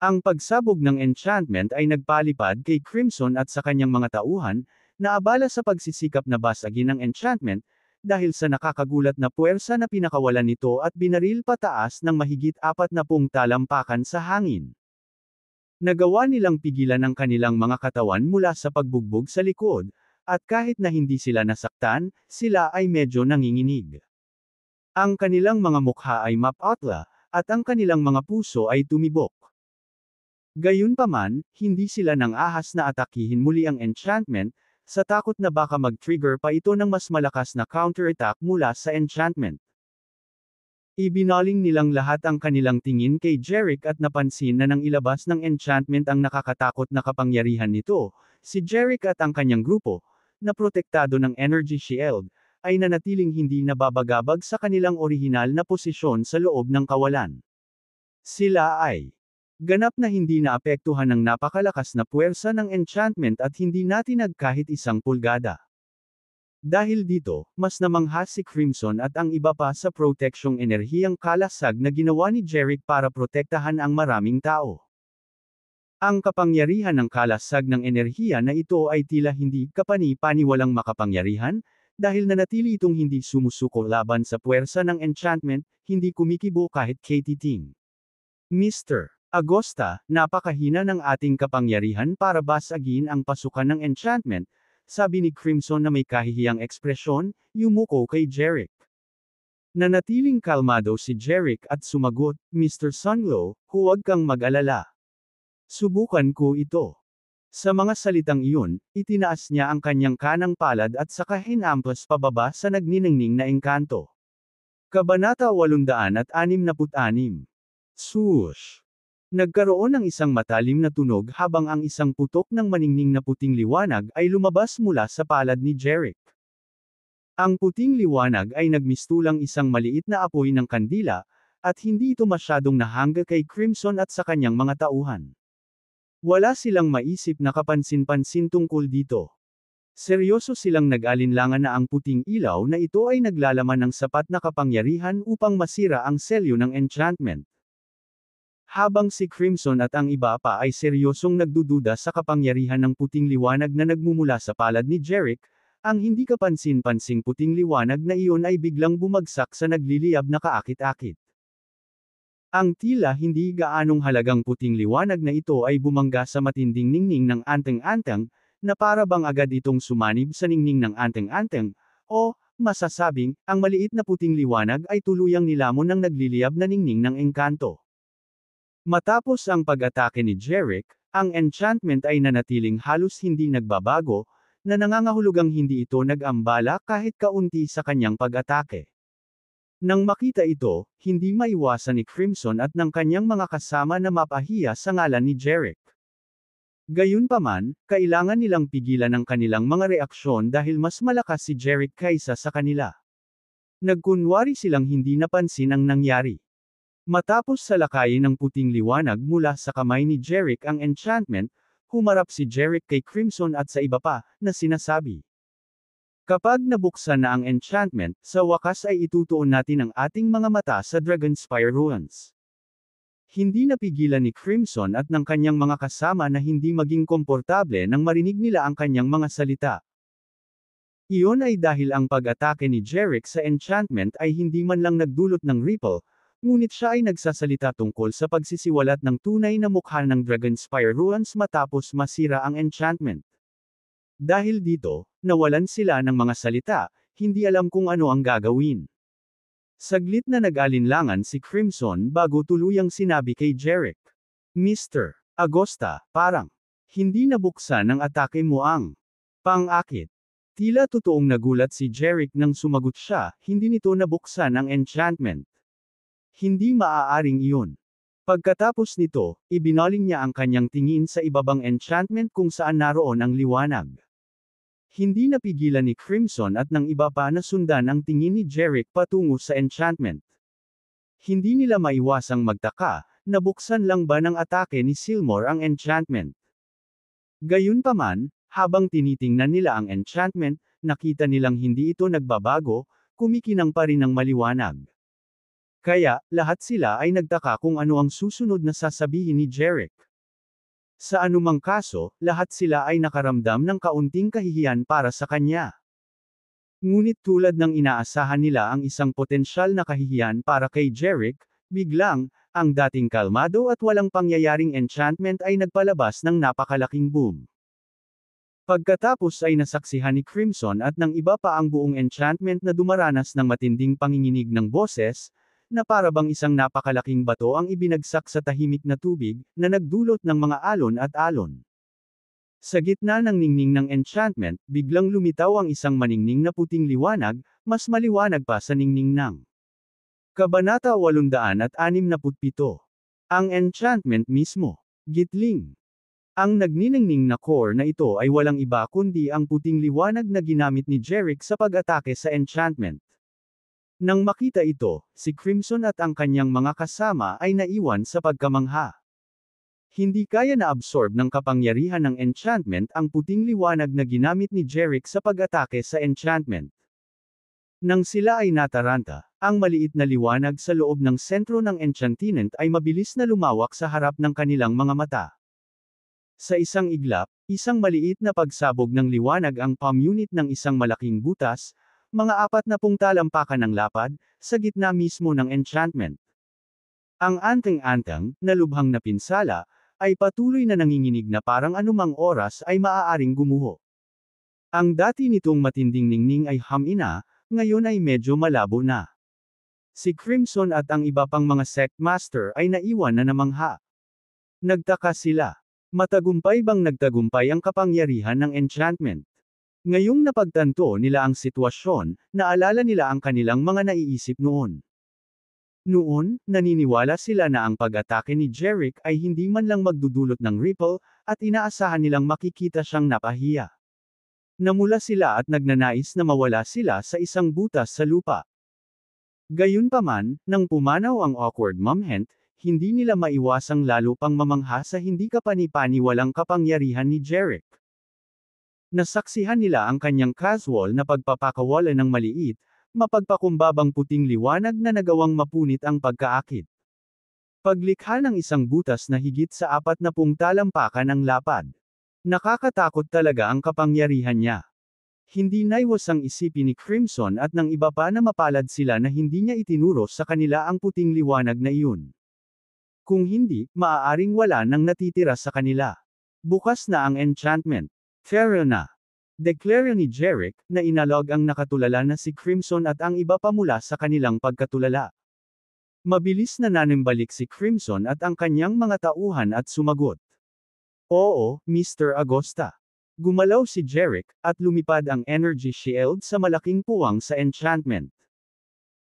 Ang pagsabog ng enchantment ay nagpalipad kay Crimson at sa kanyang mga tauhan, na abala sa pagsisikap na basagin ang enchantment, dahil sa nakakagulat na puwersa na pinakawalan nito at binaril pataas ng mahigit 40 talampakan sa hangin. Nagawa nilang pigilan ang kanilang mga katawan mula sa pagbugbog sa likod, at kahit na hindi sila nasaktan, sila ay medyo nanginginig. Ang kanilang mga mukha ay mapatla, at ang kanilang mga puso ay tumibok. Gayunpaman, hindi sila nang ahas na atakihin muli ang enchantment, sa takot na baka mag-trigger pa ito ng mas malakas na counterattack mula sa enchantment. Ibinaling nilang lahat ang kanilang tingin kay Jerick at napansin na nang ilabas ng enchantment ang nakakatakot na kapangyarihan nito, si Jerick at ang kanyang grupo, na protektado ng energy shield, ay nanatiling hindi nababagabag sa kanilang orihinal na posisyon sa loob ng kawalan. Sila ay ganap na hindi naapektuhan ng napakalakas na puwersa ng enchantment at hindi natinag kahit 1 pulgada. Dahil dito, mas namangha si Crimson at ang iba pa sa proteksyong enerhiyang kalasag na ginawa ni Jerick para protektahan ang maraming tao. Ang kapangyarihan ng kalasag ng enerhiya na ito ay tila hindi kapani-paniwalang makapangyarihan, dahil nanatili itong hindi sumusuko laban sa puwersa ng enchantment, hindi kumikibo kahit katiting. Mr. Agosta, napakahina ng ating kapangyarihan para basagin ang pasukan ng enchantment, sabi ni Crimson na may kahihiyang ekspresyon, yumuko kay Jerick. Nanatiling kalmado si Jerick at sumagot, Mr. Sunlow, huwag kang mag-alala. Subukan ko ito. Sa mga salitang iyon, itinaas niya ang kanyang kanang palad at saka hinampas pababa sa nagniningning na engkanto. Kabanata 866. Swoosh! Nagkaroon ng isang matalim na tunog habang ang isang putok ng maningning na puting liwanag ay lumabas mula sa palad ni Jeric. Ang puting liwanag ay nagmistulang isang maliit na apoy ng kandila, at hindi ito masyadong nahangga kay Crimson at sa kanyang mga tauhan. Wala silang maisip na kapansin-pansin tungkol dito. Seryoso silang nag-alinlangan na ang puting ilaw na ito ay naglalaman ng sapat na kapangyarihan upang masira ang selyo ng enchantment. Habang si Crimson at ang iba pa ay seryosong nagdududa sa kapangyarihan ng puting liwanag na nagmumula sa palad ni Jeric, ang hindi kapansin-pansing puting liwanag na iyon ay biglang bumagsak sa nagliliyab na kaakit-akit. Ang tila hindi gaanong halagang puting liwanag na ito ay bumangga sa matinding ningning ng anteng-anteng, na para bang agad itong sumanib sa ningning ng anteng-anteng, o, masasabing, ang maliit na puting liwanag ay tuluyang nilamon ng nagliliyab na ningning ng engkanto. Matapos ang pag-atake ni Jeric, ang enchantment ay nanatiling halos hindi nagbabago, na nangangahulugang hindi ito nag-ambala kahit kaunti sa kanyang pag-atake. Nang makita ito, hindi maiwasan ni Crimson at ng kanyang mga kasama na mapahiya sa ngalan ni Jeric. Gayunpaman, kailangan nilang pigilan ang kanilang mga reaksyon dahil mas malakas si Jeric kaysa sa kanila. Nagkunwari silang hindi napansin ang nangyari. Matapos salakayin ng puting liwanag mula sa kamay ni Jeric ang enchantment, humarap si Jeric kay Crimson at sa iba pa, na sinasabi. Kapag nabuksan na ang enchantment, sa wakas ay itutuon natin ang ating mga mata sa Dragonspire Ruins. Hindi napigilan ni Crimson at ng kanyang mga kasama na hindi maging komportable nang marinig nila ang kanyang mga salita. Iyon ay dahil ang pag-atake ni Jeric sa enchantment ay hindi man lang nagdulot ng ripple, ngunit siya ay nagsasalita tungkol sa pagsisiwalat ng tunay na mukha ng Dragonspire Ruins matapos masira ang enchantment. Dahil dito, nawalan sila ng mga salita, hindi alam kung ano ang gagawin. Saglit na nag-alinlangan si Crimson bago tuluyang sinabi kay Jeric. Mr. Agosta, parang hindi nabuksan ng atake mo ang pang-akit. Tila totoong nagulat si Jeric nang sumagot siya, hindi nito nabuksan ang enchantment. Hindi maaaring iyon. Pagkatapos nito, ibinaling niya ang kanyang tingin sa ibabang enchantment kung saan naroon ang liwanag. Hindi napigilan ni Crimson at ng iba pa na sundan ang tingin ni Jeric patungo sa enchantment. Hindi nila maiwasang magtaka, nabuksan lang ba ng atake ni Silmore ang enchantment? Gayunpaman, habang tinitingnan nila ang enchantment, nakita nilang hindi ito nagbabago, kumikinang pa rin ng maliwanag. Kaya, lahat sila ay nagtaka kung ano ang susunod na sasabihin ni Jeric. Sa anumang kaso, lahat sila ay nakaramdam ng kaunting kahihiyan para sa kanya. Ngunit tulad ng inaasahan nila ang isang potensyal na kahihiyan para kay Jeric, biglang, ang dating kalmado at walang pangyayaring enchantment ay nagpalabas ng napakalaking boom. Pagkatapos ay nasaksihan ni Crimson at ng iba pa ang buong enchantment na dumaranas ng matinding panginginig ng boses, na para bang isang napakalaking bato ang ibinagsak sa tahimik na tubig, na nagdulot ng mga alon at alon. Sa gitna ng ningning ng enchantment, biglang lumitaw ang isang maningning na puting liwanag, mas maliwanag pa sa ningning ng Kabanata 867. Ang enchantment mismo. Gitling. Ang nagniningning na core na ito ay walang iba kundi ang puting liwanag na ginamit ni Jeric sa pag-atake sa enchantment. Nang makita ito, si Crimson at ang kanyang mga kasama ay naiwan sa pagkamangha. Hindi kaya na-absorb ng kapangyarihan ng enchantment ang puting liwanag na ginamit ni Jeric sa pag-atake sa enchantment. Nang sila ay nataranta, ang maliit na liwanag sa loob ng sentro ng enchantment ay mabilis na lumawak sa harap ng kanilang mga mata. Sa isang iglap, isang maliit na pagsabog ng liwanag ang palm unit ng isang malaking butas, mga 40 talampakan ng lapad, sa gitna mismo ng enchantment. Ang anteng-anteng, na lubhang napinsala, ay patuloy na nanginginig na parang anumang oras ay maaaring gumuho. Ang dati nitong matinding ningning ay hamina, ngayon ay medyo malabo na. Si Crimson at ang iba pang mga sect master ay naiwan na namangha. Nagtaka sila. Matagumpay bang nagtagumpay ang kapangyarihan ng enchantment? Ngayong napagtanto nila ang sitwasyon, naalala nila ang kanilang mga naiisip noon. Noon, naniniwala sila na ang pag-atake ni Jerick ay hindi man lang magdudulot ng ripple, at inaasahan nilang makikita siyang napahiya. Namula sila at nagnanais na mawala sila sa isang butas sa lupa. Gayunpaman, nang pumanaw ang awkward moment, hindi nila maiwasang lalo pang mamangha sa hindi kapani-paniwalang kapangyarihan ni Jerick. Nasaksihan nila ang kanyang casual na pagpapakawala ng maliit, mapagpakumbabang puting liwanag na nagawang mapunit ang pagkaakit. Paglikha ng isang butas na higit sa 40 talampakan ang lapad. Nakakatakot talaga ang kapangyarihan niya. Hindi naiwasang isipin ni Crimson at ng iba pa na mapalad sila na hindi niya itinuro sa kanila ang puting liwanag na iyon. Kung hindi, maaaring wala nang natitira sa kanila. Bukas na ang enchantment. Fair na. Deklara ni Jerick, na inalog ang nakatulala na si Crimson at ang iba pa mula sa kanilang pagkatulala. Mabilis na nanimbalik si Crimson at ang kanyang mga tauhan at sumagot. Oo, Mr. Agosta. Gumalaw si Jerick, at lumipad ang energy shield sa malaking puwang sa enchantment.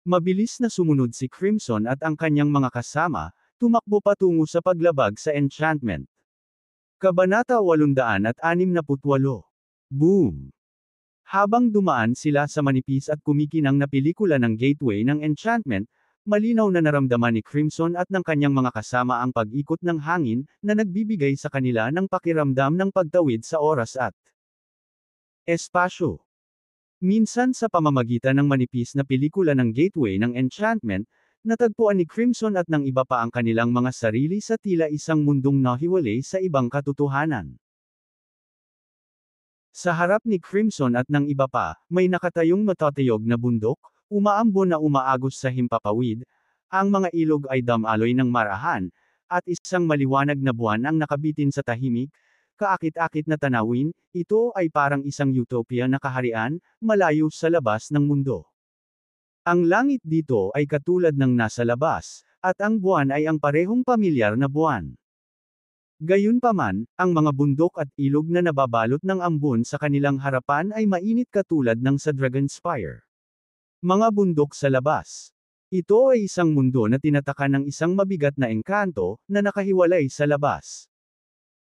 Mabilis na sumunod si Crimson at ang kanyang mga kasama, tumakbo patungo sa paglabag sa enchantment. Kabanata 868. Boom! Habang dumaan sila sa manipis at kumikinang na pelikula ng gateway ng enchantment, malinaw na naramdaman ni Crimson at ng kanyang mga kasama ang pag-ikot ng hangin, na nagbibigay sa kanila ng pakiramdam ng pagtawid sa oras at espasyo. Minsan sa pamamagitan ng manipis na pelikula ng gateway ng enchantment, natagpuan ni Crimson at ng iba pa ang kanilang mga sarili sa tila isang mundong nahiwalay sa ibang katotohanan. Sa harap ni Crimson at ng iba pa, may nakatayong matatayog na bundok, umaambon na umaagos sa himpapawid, ang mga ilog ay damaloy ng marahan, at isang maliwanag na buwan ang nakabitin sa tahimik, kaakit-akit na tanawin, ito ay parang isang utopia na kaharian, malayo sa labas ng mundo. Ang langit dito ay katulad ng nasa labas, at ang buwan ay ang parehong pamilyar na buwan. Gayunpaman, ang mga bundok at ilog na nababalot ng ambon sa kanilang harapan ay mainit katulad ng sa Dragonspire. Mga bundok sa labas. Ito ay isang mundo na tinataka ng isang mabigat na engkanto, na nakahiwalay sa labas.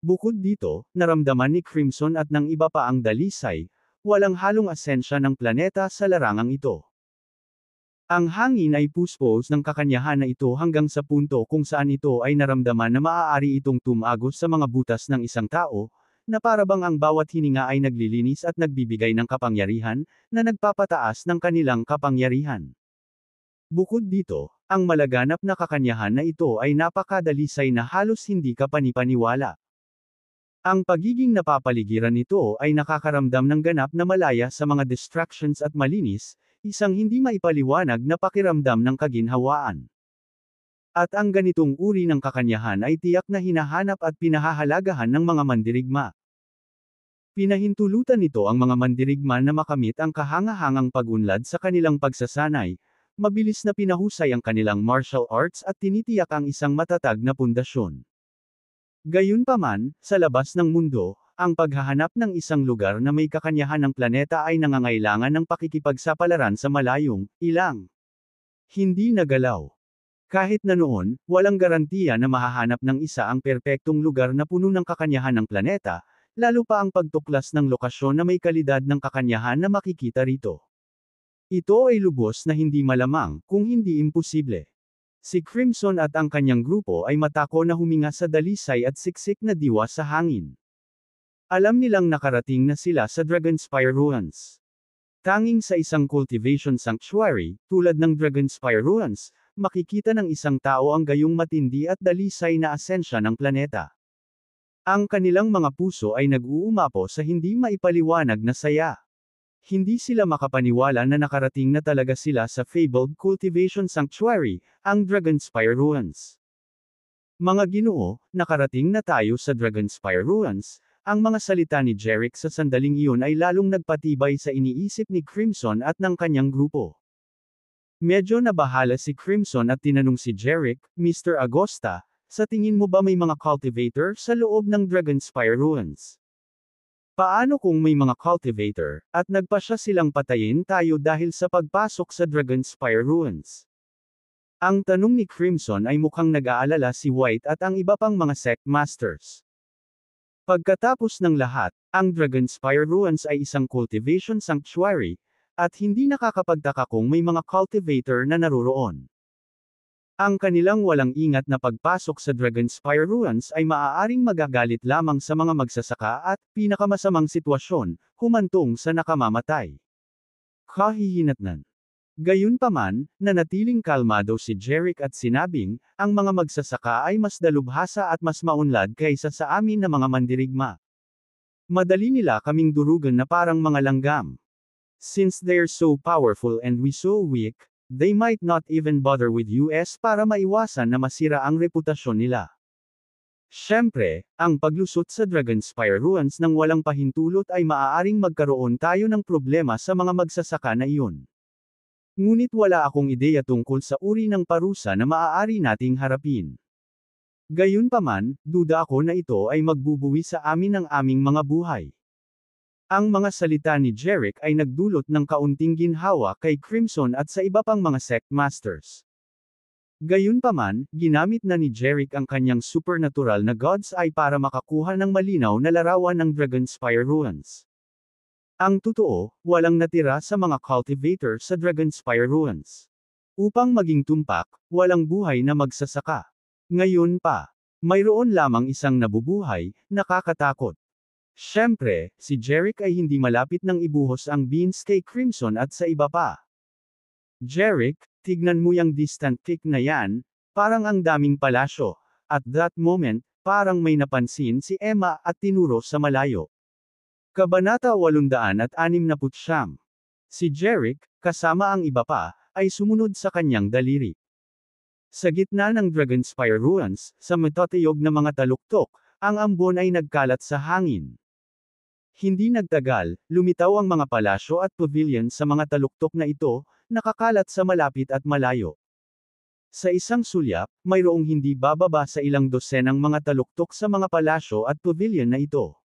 Bukod dito, naramdaman ni Crimson at ng iba pa ang dalisay, walang halong asensya ng planeta sa larangang ito. Ang hangin ay puspos ng kakanyahan na ito hanggang sa punto kung saan ito ay naramdaman na maaari itong tumagos sa mga butas ng isang tao, na parabang ang bawat hininga ay naglilinis at nagbibigay ng kapangyarihan, na nagpapataas ng kanilang kapangyarihan. Bukod dito, ang malaganap na kakanyahan na ito ay napakadalisay na halos hindi ka panipaniwala. Ang pagiging napapaligiran nito ay nakakaramdam ng ganap na malaya sa mga distractions at malinis, isang hindi maipaliwanag na pakiramdam ng kaginhawaan. At ang ganitong uri ng kakanyahan ay tiyak na hinahanap at pinahahalagahan ng mga mandirigma. Pinahintulutan nito ang mga mandirigma na makamit ang kahangahangang pag-unlad sa kanilang pagsasanay, mabilis na pinahusay ang kanilang martial arts at tinitiyak ang isang matatag na pundasyon. Gayunpaman, sa labas ng mundo, ang paghahanap ng isang lugar na may kakanyahan ng planeta ay nangangailangan ng pakikipagsapalaran sa malayong, ilang hindi nagalaw. Kahit na noon, walang garantiya na mahahanap ng isa ang perpektong lugar na puno ng kakanyahan ng planeta, lalo pa ang pagtuklas ng lokasyon na may kalidad ng kakanyahan na makikita rito. Ito ay lubos na hindi malamang, kung hindi imposible. Si Crimson at ang kanyang grupo ay matako na huminga sa dalisay at siksik na diwa sa hangin. Alam nilang nakarating na sila sa Dragonspire Ruins. Tanging sa isang cultivation sanctuary, tulad ng Dragonspire Ruins, makikita ng isang tao ang gayong matindi at dalisay na asensya ng planeta. Ang kanilang mga puso ay nag-uumapo sa hindi maipaliwanag na saya. Hindi sila makapaniwala na nakarating na talaga sila sa fabled cultivation sanctuary, ang Dragonspire Ruins. Mga Ginoo, nakarating na tayo sa Dragonspire Ruins. Ang mga salita ni Jerick sa sandaling iyon ay lalong nagpatibay sa iniisip ni Crimson at ng kanyang grupo. Medyo nabahala si Crimson at tinanong si Jerick, Mr. Agosta, sa tingin mo ba may mga cultivator sa loob ng Dragonspire Ruins? Paano kung may mga cultivator, at nagpasya silang patayin tayo dahil sa pagpasok sa Dragonspire Ruins? Ang tanong ni Crimson ay mukhang nag-aalala si White at ang iba pang mga sect masters. Pagkatapos ng lahat, ang Dragonspire Ruins ay isang cultivation sanctuary, at hindi nakakapagtaka kung may mga cultivator na naroroon. Ang kanilang walang ingat na pagpasok sa Dragonspire Ruins ay maaaring magagalit lamang sa mga magsasaka at, pinakamasamang sitwasyon, humantong sa nakamamatay. Kahihinatnan. Gayunpaman, nanatiling kalmado si Jerick at sinabing, ang mga magsasaka ay mas dalubhasa at mas maunlad kaysa sa amin na mga mandirigma. Madali nila kaming durugan na parang mga langgam. Since they're so powerful and we so weak, they might not even bother with us para maiwasan na masira ang reputasyon nila. Siyempre, ang paglusot sa Dragonspire Ruins ng walang pahintulot ay maaaring magkaroon tayo ng problema sa mga magsasaka na iyon. Ngunit wala akong ideya tungkol sa uri ng parusa na maaari nating harapin. Gayunpaman, duda ako na ito ay magbubuwi sa amin ng aming mga buhay. Ang mga salita ni Jerick ay nagdulot ng kaunting ginhawa kay Crimson at sa iba pang mga sect masters. Gayunpaman, ginamit na ni Jerick ang kanyang supernatural na God's Eye para makakuha ng malinaw na larawan ng Dragonspire Ruins. Ang totoo, walang natira sa mga cultivator sa Dragonspire Ruins. Upang maging tumpak, walang buhay na magsasaka. Ngayon pa, mayroon lamang isang nabubuhay, nakakatakot. Siyempre, si Jerick ay hindi malapit nang ibuhos ang beans kay Crimson at sa iba pa. Jerick, tignan mo yung distant kick na yan, parang ang daming palasyo. At that moment, parang may napansin si Emma at tinuro sa malayo. Kabanata 869. Si Jerick, kasama ang iba pa, ay sumunod sa kanyang daliri. Sa gitna ng Dragonspire Ruins, sa matatayog na mga taluktok, ang ambon ay nagkalat sa hangin. Hindi nagtagal, lumitaw ang mga palasyo at pavilion sa mga taluktok na ito, nakakalat sa malapit at malayo. Sa isang sulyap, mayroong hindi bababa sa ilang dosenang mga taluktok sa mga palasyo at pavilion na ito.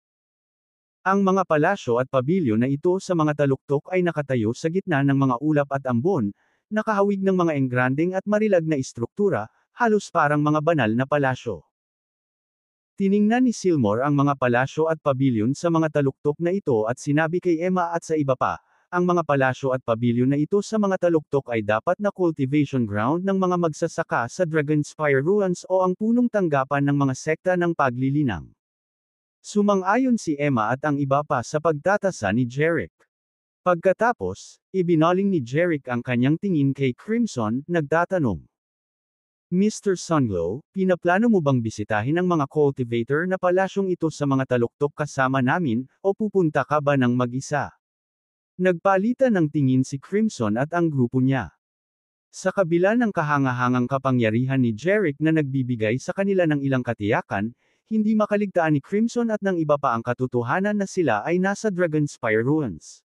Ang mga palasyo at pavilion na ito sa mga taluktok ay nakatayo sa gitna ng mga ulap at ambon, nakahawig ng mga engranding at marilag na istruktura, halos parang mga banal na palasyo. Tiningnan ni Silmore ang mga palasyo at pavilion sa mga taluktok na ito at sinabi kay Emma at sa iba pa, ang mga palasyo at pavilion na ito sa mga taluktok ay dapat na cultivation ground ng mga magsasaka sa Dragonspire Ruins o ang punong tanggapan ng mga sekta ng paglilinang. Sumang-ayon si Emma at ang iba pa sa pagtatasa ni Jerick. Pagkatapos, ibinaling ni Jerick ang kanyang tingin kay Crimson, nagtatanong. Mr. Sunglow, pinaplano mo bang bisitahin ang mga cultivator na palasyong ito sa mga taluktok kasama namin, o pupunta ka ba ng mag-isa? Nagpalitan ng tingin si Crimson at ang grupo niya. Sa kabila ng kahangahangang kapangyarihan ni Jerick na nagbibigay sa kanila ng ilang katiyakan, hindi makaligtaan ni Crimson at ng iba pa ang katotohanan na sila ay nasa Dragonspire Ruins.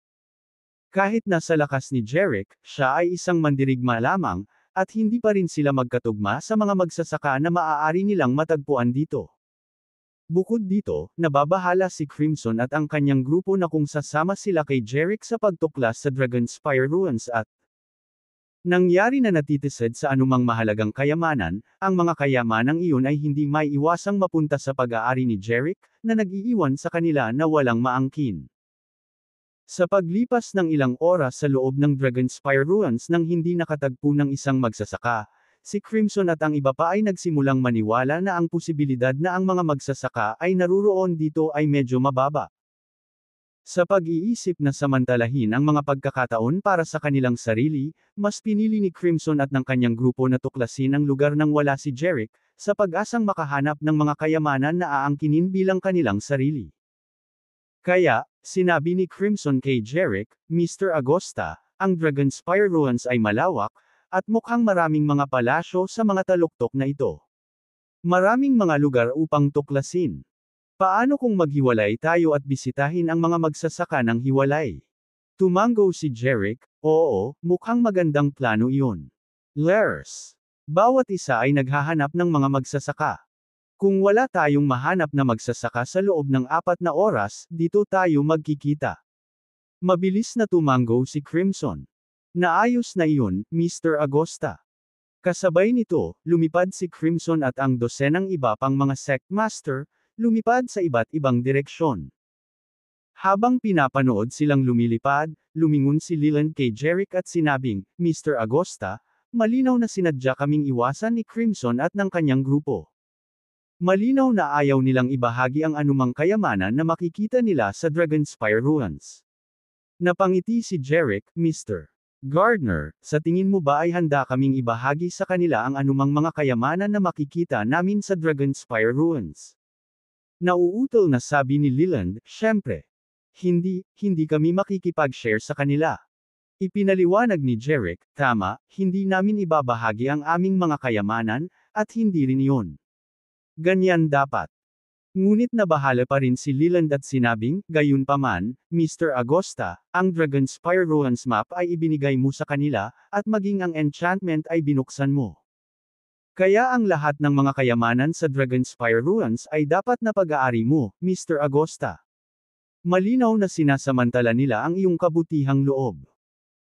Kahit nasa lakas ni Jerick, siya ay isang mandirigma lamang, at hindi pa rin sila magkatugma sa mga magsasaka na maaari nilang matagpuan dito. Bukod dito, nababahala si Crimson at ang kanyang grupo na kung sasama sila kay Jerick sa pagtuklas sa Dragonspire Ruins at nangyari na natitisod sa anumang mahalagang kayamanan, ang mga kayamanang iyon ay hindi may iwasang mapunta sa pag-aari ni Jerick, na nag-iiwan sa kanila na walang maangkin. Sa paglipas ng ilang oras sa loob ng Dragonspire Ruins nang hindi nakatagpo ng isang magsasaka, si Crimson at ang iba pa ay nagsimulang maniwala na ang posibilidad na ang mga magsasaka ay naruroon dito ay medyo mababa. Sa pag-iisip na samantalahin ang mga pagkakataon para sa kanilang sarili, mas pinili ni Crimson at ng kanyang grupo na tuklasin ang lugar nang wala si Jerick, sa pag-asang makahanap ng mga kayamanan na aangkinin bilang kanilang sarili. Kaya, sinabi ni Crimson kay Jerick, Mr. Agosta, ang Dragonspire Ruins ay malawak, at mukhang maraming mga palasyo sa mga taluktok na ito. Maraming mga lugar upang tuklasin. Paano kung maghiwalay tayo at bisitahin ang mga magsasaka ng hiwalay? Tumango si Jerick, oo, mukhang magandang plano iyon. Lars. Bawat isa ay naghahanap ng mga magsasaka. Kung wala tayong mahanap na magsasaka sa loob ng 4 na oras, dito tayo magkikita. Mabilis na tumango si Crimson. Naayos na iyon, Mr. Agosta. Kasabay nito, lumipad si Crimson at ang dosenang iba pang mga sect master, lumipad sa iba't ibang direksyon. Habang pinapanood silang lumilipad, lumingon si Leland kay Jerick at sinabing, Mr. Agosta, malinaw na sinadya kaming iwasan ni Crimson at ng kanyang grupo. Malinaw na ayaw nilang ibahagi ang anumang kayamanan na makikita nila sa Dragonspire Ruins. Napangiti si Jerick, Mr. Gardner, sa tingin mo ba ay handa kaming ibahagi sa kanila ang anumang mga kayamanan na makikita namin sa Dragonspire Ruins? Nauutol na sabi ni Leland, syempre. Hindi kami makikipag-share sa kanila. Ipinaliwanag ni Jerick, tama, hindi namin ibabahagi ang aming mga kayamanan, at hindi rin iyon. Ganyan dapat. Ngunit nabahala pa rin si Leland at sinabing, gayunpaman, Mr. Agosta, ang Dragonspire Ruins map ay ibinigay mo sa kanila, at maging ang enchantment ay binuksan mo. Kaya ang lahat ng mga kayamanan sa Dragonspire Ruins ay dapat na pag-aari mo, Mr. Agosta. Malinaw na sinasamantala nila ang iyong kabutihang loob.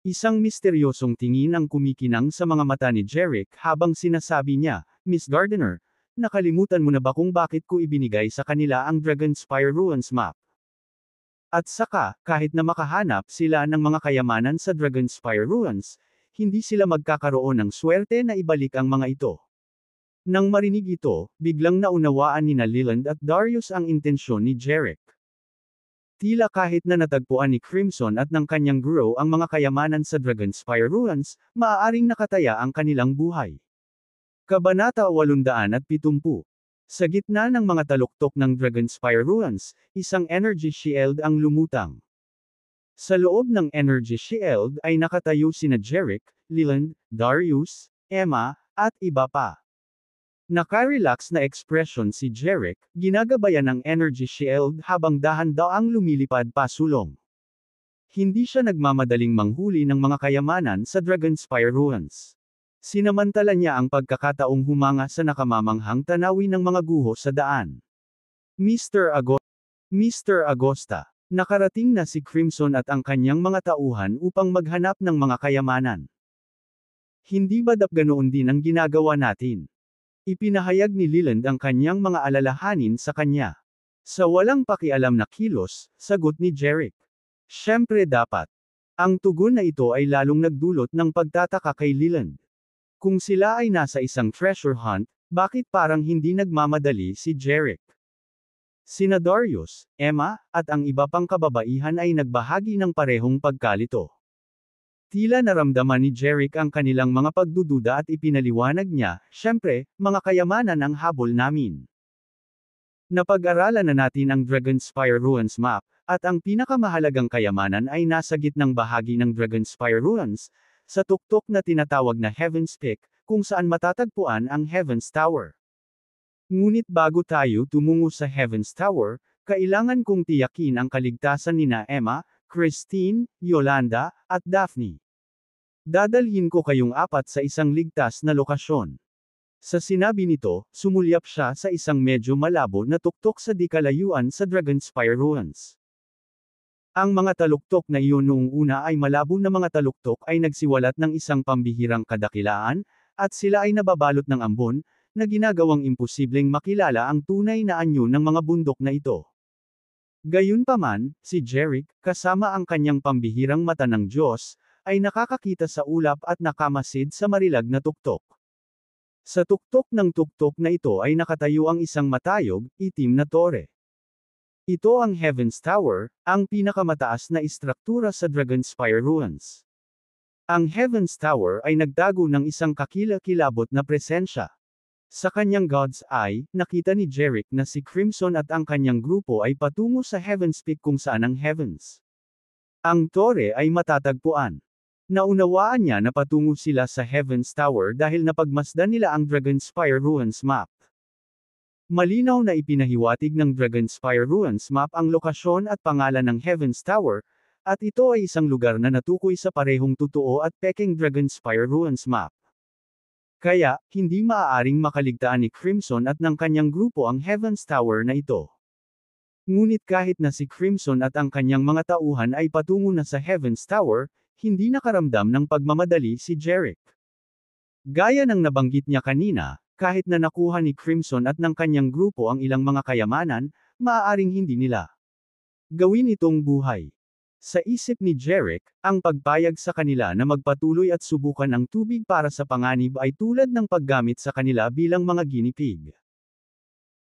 Isang misteryosong tingin ang kumikinang sa mga mata ni Jerick habang sinasabi niya, Miss Gardner, nakalimutan mo na ba kung bakit ko ibinigay sa kanila ang Dragonspire Ruins map? At saka, kahit na makahanap sila ng mga kayamanan sa Dragonspire Ruins, hindi sila magkakaroon ng swerte na ibalik ang mga ito. Nang marinig ito, biglang naunawaan nina Leland at Darius ang intensyon ni Jerick. Tila kahit na natagpuan ni Crimson at ng kanyang guro ang mga kayamanan sa Dragonspire Ruins, maaaring nakataya ang kanilang buhay. Kabanata 870. Sa gitna ng mga taluktok ng Dragonspire Ruins, isang energy shield ang lumutang. Sa loob ng energy shield ay nakatayo sina Jerick, Leland, Darius, Emma, at iba pa. Naka-relax na ekspresyon si Jerick, ginagabayan ng energy shield habang dahan-daang lumilipad pasulong. Hindi siya nagmamadaling manghuli ng mga kayamanan sa Dragonspire Ruins. Sinamantala niya ang pagkakataong humanga sa nakamamanghang tanawin ng mga guho sa daan. Mr. Agosta, nakarating na si Crimson at ang kanyang mga tauhan upang maghanap ng mga kayamanan. Hindi ba ganoon din ang ginagawa natin? Ipinahayag ni Leland ang kanyang mga alalahanin sa kanya. Sa walang pakialam na kilos, sagot ni Jerick. Siyempre dapat. Ang tugon na ito ay lalong nagdulot ng pagtataka kay Leland. Kung sila ay nasa isang treasure hunt, bakit parang hindi nagmamadali si Jerick? Sina Darius, Emma, at ang iba pang kababaihan ay nagbahagi ng parehong pagkalito. Tila naramdaman ni Jerick ang kanilang mga pagdududa at ipinaliwanag niya, syempre, mga kayamanan ang habol namin. Napag-aralan na natin ang Dragonspire Ruins map, at ang pinakamahalagang kayamanan ay nasa gitnang bahagi ng Dragonspire Ruins, sa tuktok na tinatawag na Heaven's Peak, kung saan matatagpuan ang Heaven's Tower. Ngunit bago tayo tumungo sa Heaven's Tower, kailangan kong tiyakin ang kaligtasan nina Emma, Christine, Yolanda, at Daphne. Dadalhin ko kayong apat sa isang ligtas na lokasyon. Sa sinabi nito, sumulyap siya sa isang medyo malabo na tuktok sa di-kalayuan sa Dragonspire Ruins. Ang mga taluktok na iyon noong una ay malabo na mga taluktok ay nagsiwalat ng isang pambihirang kadakilaan, at sila ay nababalot ng ambon, na ginagawang imposibleng makilala ang tunay na anyo ng mga bundok na ito. Gayunpaman, si Jerick, kasama ang kanyang pambihirang mata ng Diyos, ay nakakakita sa ulap at nakamasid sa marilag na tuktok. Sa tuktok ng tuktok na ito ay nakatayo ang isang matayog, itim na tore. Ito ang Heaven's Tower, ang pinakamataas na istruktura sa Dragonspire Ruins. Ang Heaven's Tower ay nagtago ng isang kakilakilabot na presensya. Sa kanyang God's Eye, nakita ni Jerick na si Crimson at ang kanyang grupo ay patungo sa Heaven's Peak kung saan ang Heavens. Ang tore ay matatagpuan. Naunawaan niya na patungo sila sa Heaven's Tower dahil napagmasdan nila ang Dragonspire Ruins map. Malinaw na ipinahiwatig ng Dragonspire Ruins map ang lokasyon at pangalan ng Heaven's Tower, at ito ay isang lugar na natukoy sa parehong totoo at pekeng Dragonspire Ruins map. Kaya, hindi maaaring makaligtaan ni Crimson at ng kanyang grupo ang Heaven's Tower na ito. Ngunit kahit na si Crimson at ang kanyang mga tauhan ay patungo na sa Heaven's Tower, hindi nakaramdam ng pagmamadali si Jeric. Gaya ng nabanggit niya kanina, kahit na nakuha ni Crimson at ng kanyang grupo ang ilang mga kayamanan, maaaring hindi nila gawin itong buhay. Sa isip ni Jeric, ang pagpayag sa kanila na magpatuloy at subukan ang tubig para sa panganib ay tulad ng paggamit sa kanila bilang mga guinea pig.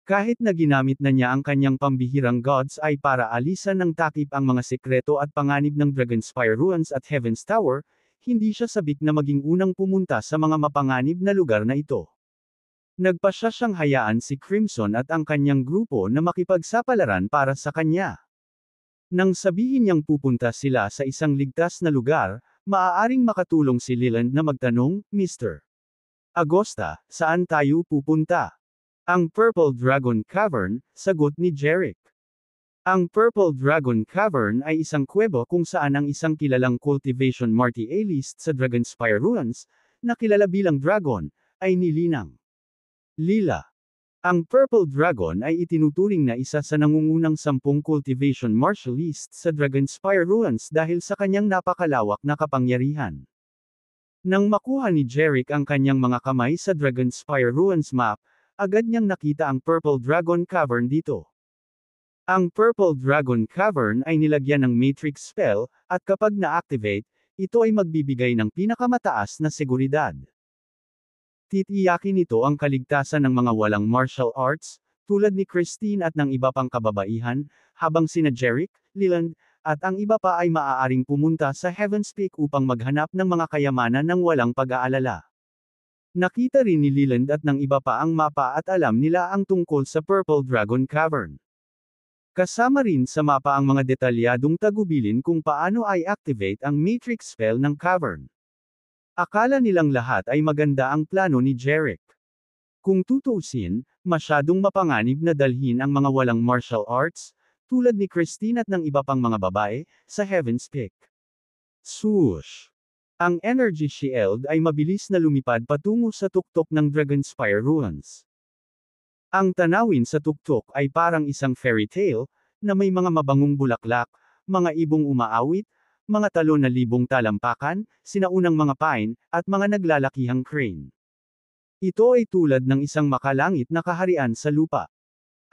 Kahit na ginamit na niya ang kanyang pambihirang gods ay para alisan ng takip ang mga sekreto at panganib ng Dragonspire Ruins at Heaven's Tower, hindi siya sabik na maging unang pumunta sa mga mapanganib na lugar na ito. Nagpasya siyang hayaan si Crimson at ang kanyang grupo na makipagsapalaran para sa kanya. Nang sabihin niyang pupunta sila sa isang ligtas na lugar, maaaring makatulong si Leland na magtanong, Mr. Agosta, saan tayo pupunta? Ang Purple Dragon Cavern, sagot ni Jeric. Ang Purple Dragon Cavern ay isang kuwebo kung saan ang isang kilalang cultivation martialist sa Dragonspire Ruins, na kilala bilang Dragon, ay nilinang. Lila. Ang Purple Dragon ay itinuturing na isa sa nangungunang 10 cultivation martialists sa Dragonspire Ruins dahil sa kanyang napakalawak na kapangyarihan. Nang makuha ni Jeric ang kanyang mga kamay sa Dragonspire Ruins map, agad niyang nakita ang Purple Dragon Cavern dito. Ang Purple Dragon Cavern ay nilagyan ng Matrix spell, at kapag na-activate, ito ay magbibigay ng pinakamataas na seguridad. Titiyakin nito ang kaligtasan ng mga walang martial arts, tulad ni Christine at ng iba pang kababaihan, habang sina Jeric, Leland, at ang iba pa ay maaaring pumunta sa Heaven's Peak upang maghanap ng mga kayamanan ng walang pag-aalala. Nakita rin ni Leland at ng iba pa ang mapa at alam nila ang tungkol sa Purple Dragon Cavern. Kasama rin sa mapa ang mga detalyadong tagubilin kung paano ay activate ang Matrix spell ng cavern. Akala nilang lahat ay maganda ang plano ni Jeric. Kung tutuusin, masyadong mapanganib na dalhin ang mga walang martial arts, tulad ni Christine at ng iba pang mga babae, sa Heaven's Peak. Swoosh! Ang energy shield ay mabilis na lumipad patungo sa tuktok ng Dragonspire Ruins. Ang tanawin sa tuktok ay parang isang fairy tale, na may mga mabangong bulaklak, mga ibong umaawit, mga talon na libong talampakan, sinaunang mga pine, at mga naglalakihang crane. Ito ay tulad ng isang makalangit na kaharian sa lupa.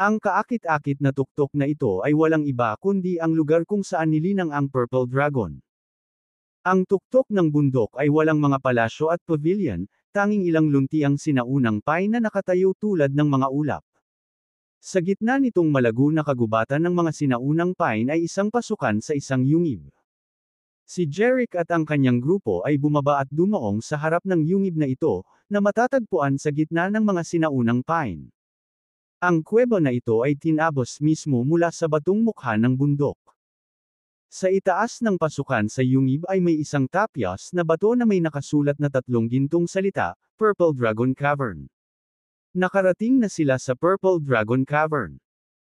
Ang kaakit-akit na tuktok na ito ay walang iba kundi ang lugar kung saan nilinang ang Purple Dragon. Ang tuktok ng bundok ay walang mga palasyo at pavilion, tanging ilang lunti ang sinaunang pine na nakatayo tulad ng mga ulap. Sa gitna nitong malago na kagubatan ng mga sinaunang pine ay isang pasukan sa isang yungib. Si Jeric at ang kanyang grupo ay bumaba at dumaong sa harap ng yungib na ito, na matatagpuan sa gitna ng mga sinaunang pine. Ang kuweba na ito ay tinabos mismo mula sa batong mukha ng bundok. Sa itaas ng pasukan sa yungib ay may isang tapyas na bato na may nakasulat na 3 gintong salita, Purple Dragon Cavern. Nakarating na sila sa Purple Dragon Cavern.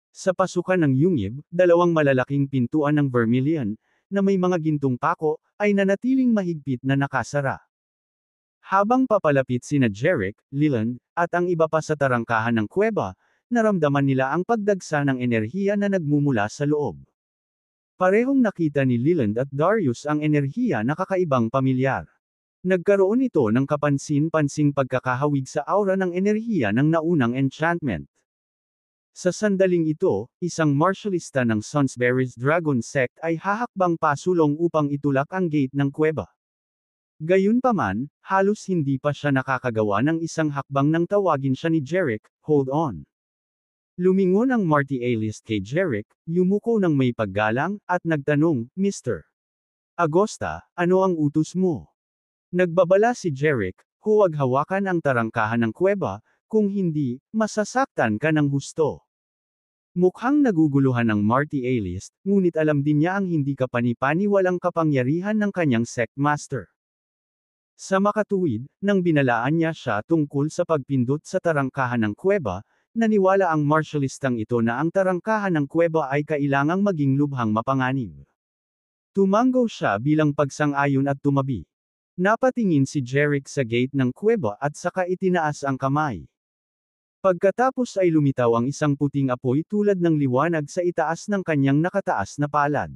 Sa pasukan ng yungib, 2 malalaking pintuan ng vermilion, na may mga gintong pako, ay nanatiling mahigpit na nakasara. Habang papalapit sina Jeric, Leland, at ang iba pa sa tarangkahan ng kuweba, naramdaman nila ang pagdagsa ng enerhiya na nagmumula sa loob. Parehong nakita ni Leland at Darius ang enerhiya na kakaibang pamilyar. Nagkaroon ito ng kapansin-pansing pagkakahawig sa aura ng enerhiya ng naunang enchantment. Sa sandaling ito, isang martialista ng Sunsberry's Dragon Sect ay hahakbang pasulong upang itulak ang gate ng kuweba. Gayunpaman, halos hindi pa siya nakakagawa ng isang hakbang nang tawagin siya ni Jeric, "Hold on." Lumingon ang martialist kay Jeric, yumuko ng may paggalang, at nagtanong, "Mr. Agosta, ano ang utos mo?" Nagbabala si Jeric, "Huwag hawakan ang tarangkahan ng kuweba, kung hindi, masasaktan ka ng husto." Mukhang naguguluhan ng martialist, ngunit alam din niya ang hindi kapani-paniwalang kapangyarihan ng kanyang sect master. Sa makatuwid, nang binalaan niya siya tungkol sa pagpindot sa tarangkahan ng kuweba, naniwala ang martialistang ito na ang tarangkahan ng kuweba ay kailangang maging lubhang mapanganib. Tumanggo siya bilang pagsang-ayon at tumabi. Napatingin si Jeric sa gate ng kuweba at saka itinaas ang kamay. Pagkatapos ay lumitaw ang isang puting apoy tulad ng liwanag sa itaas ng kanyang nakataas na palad.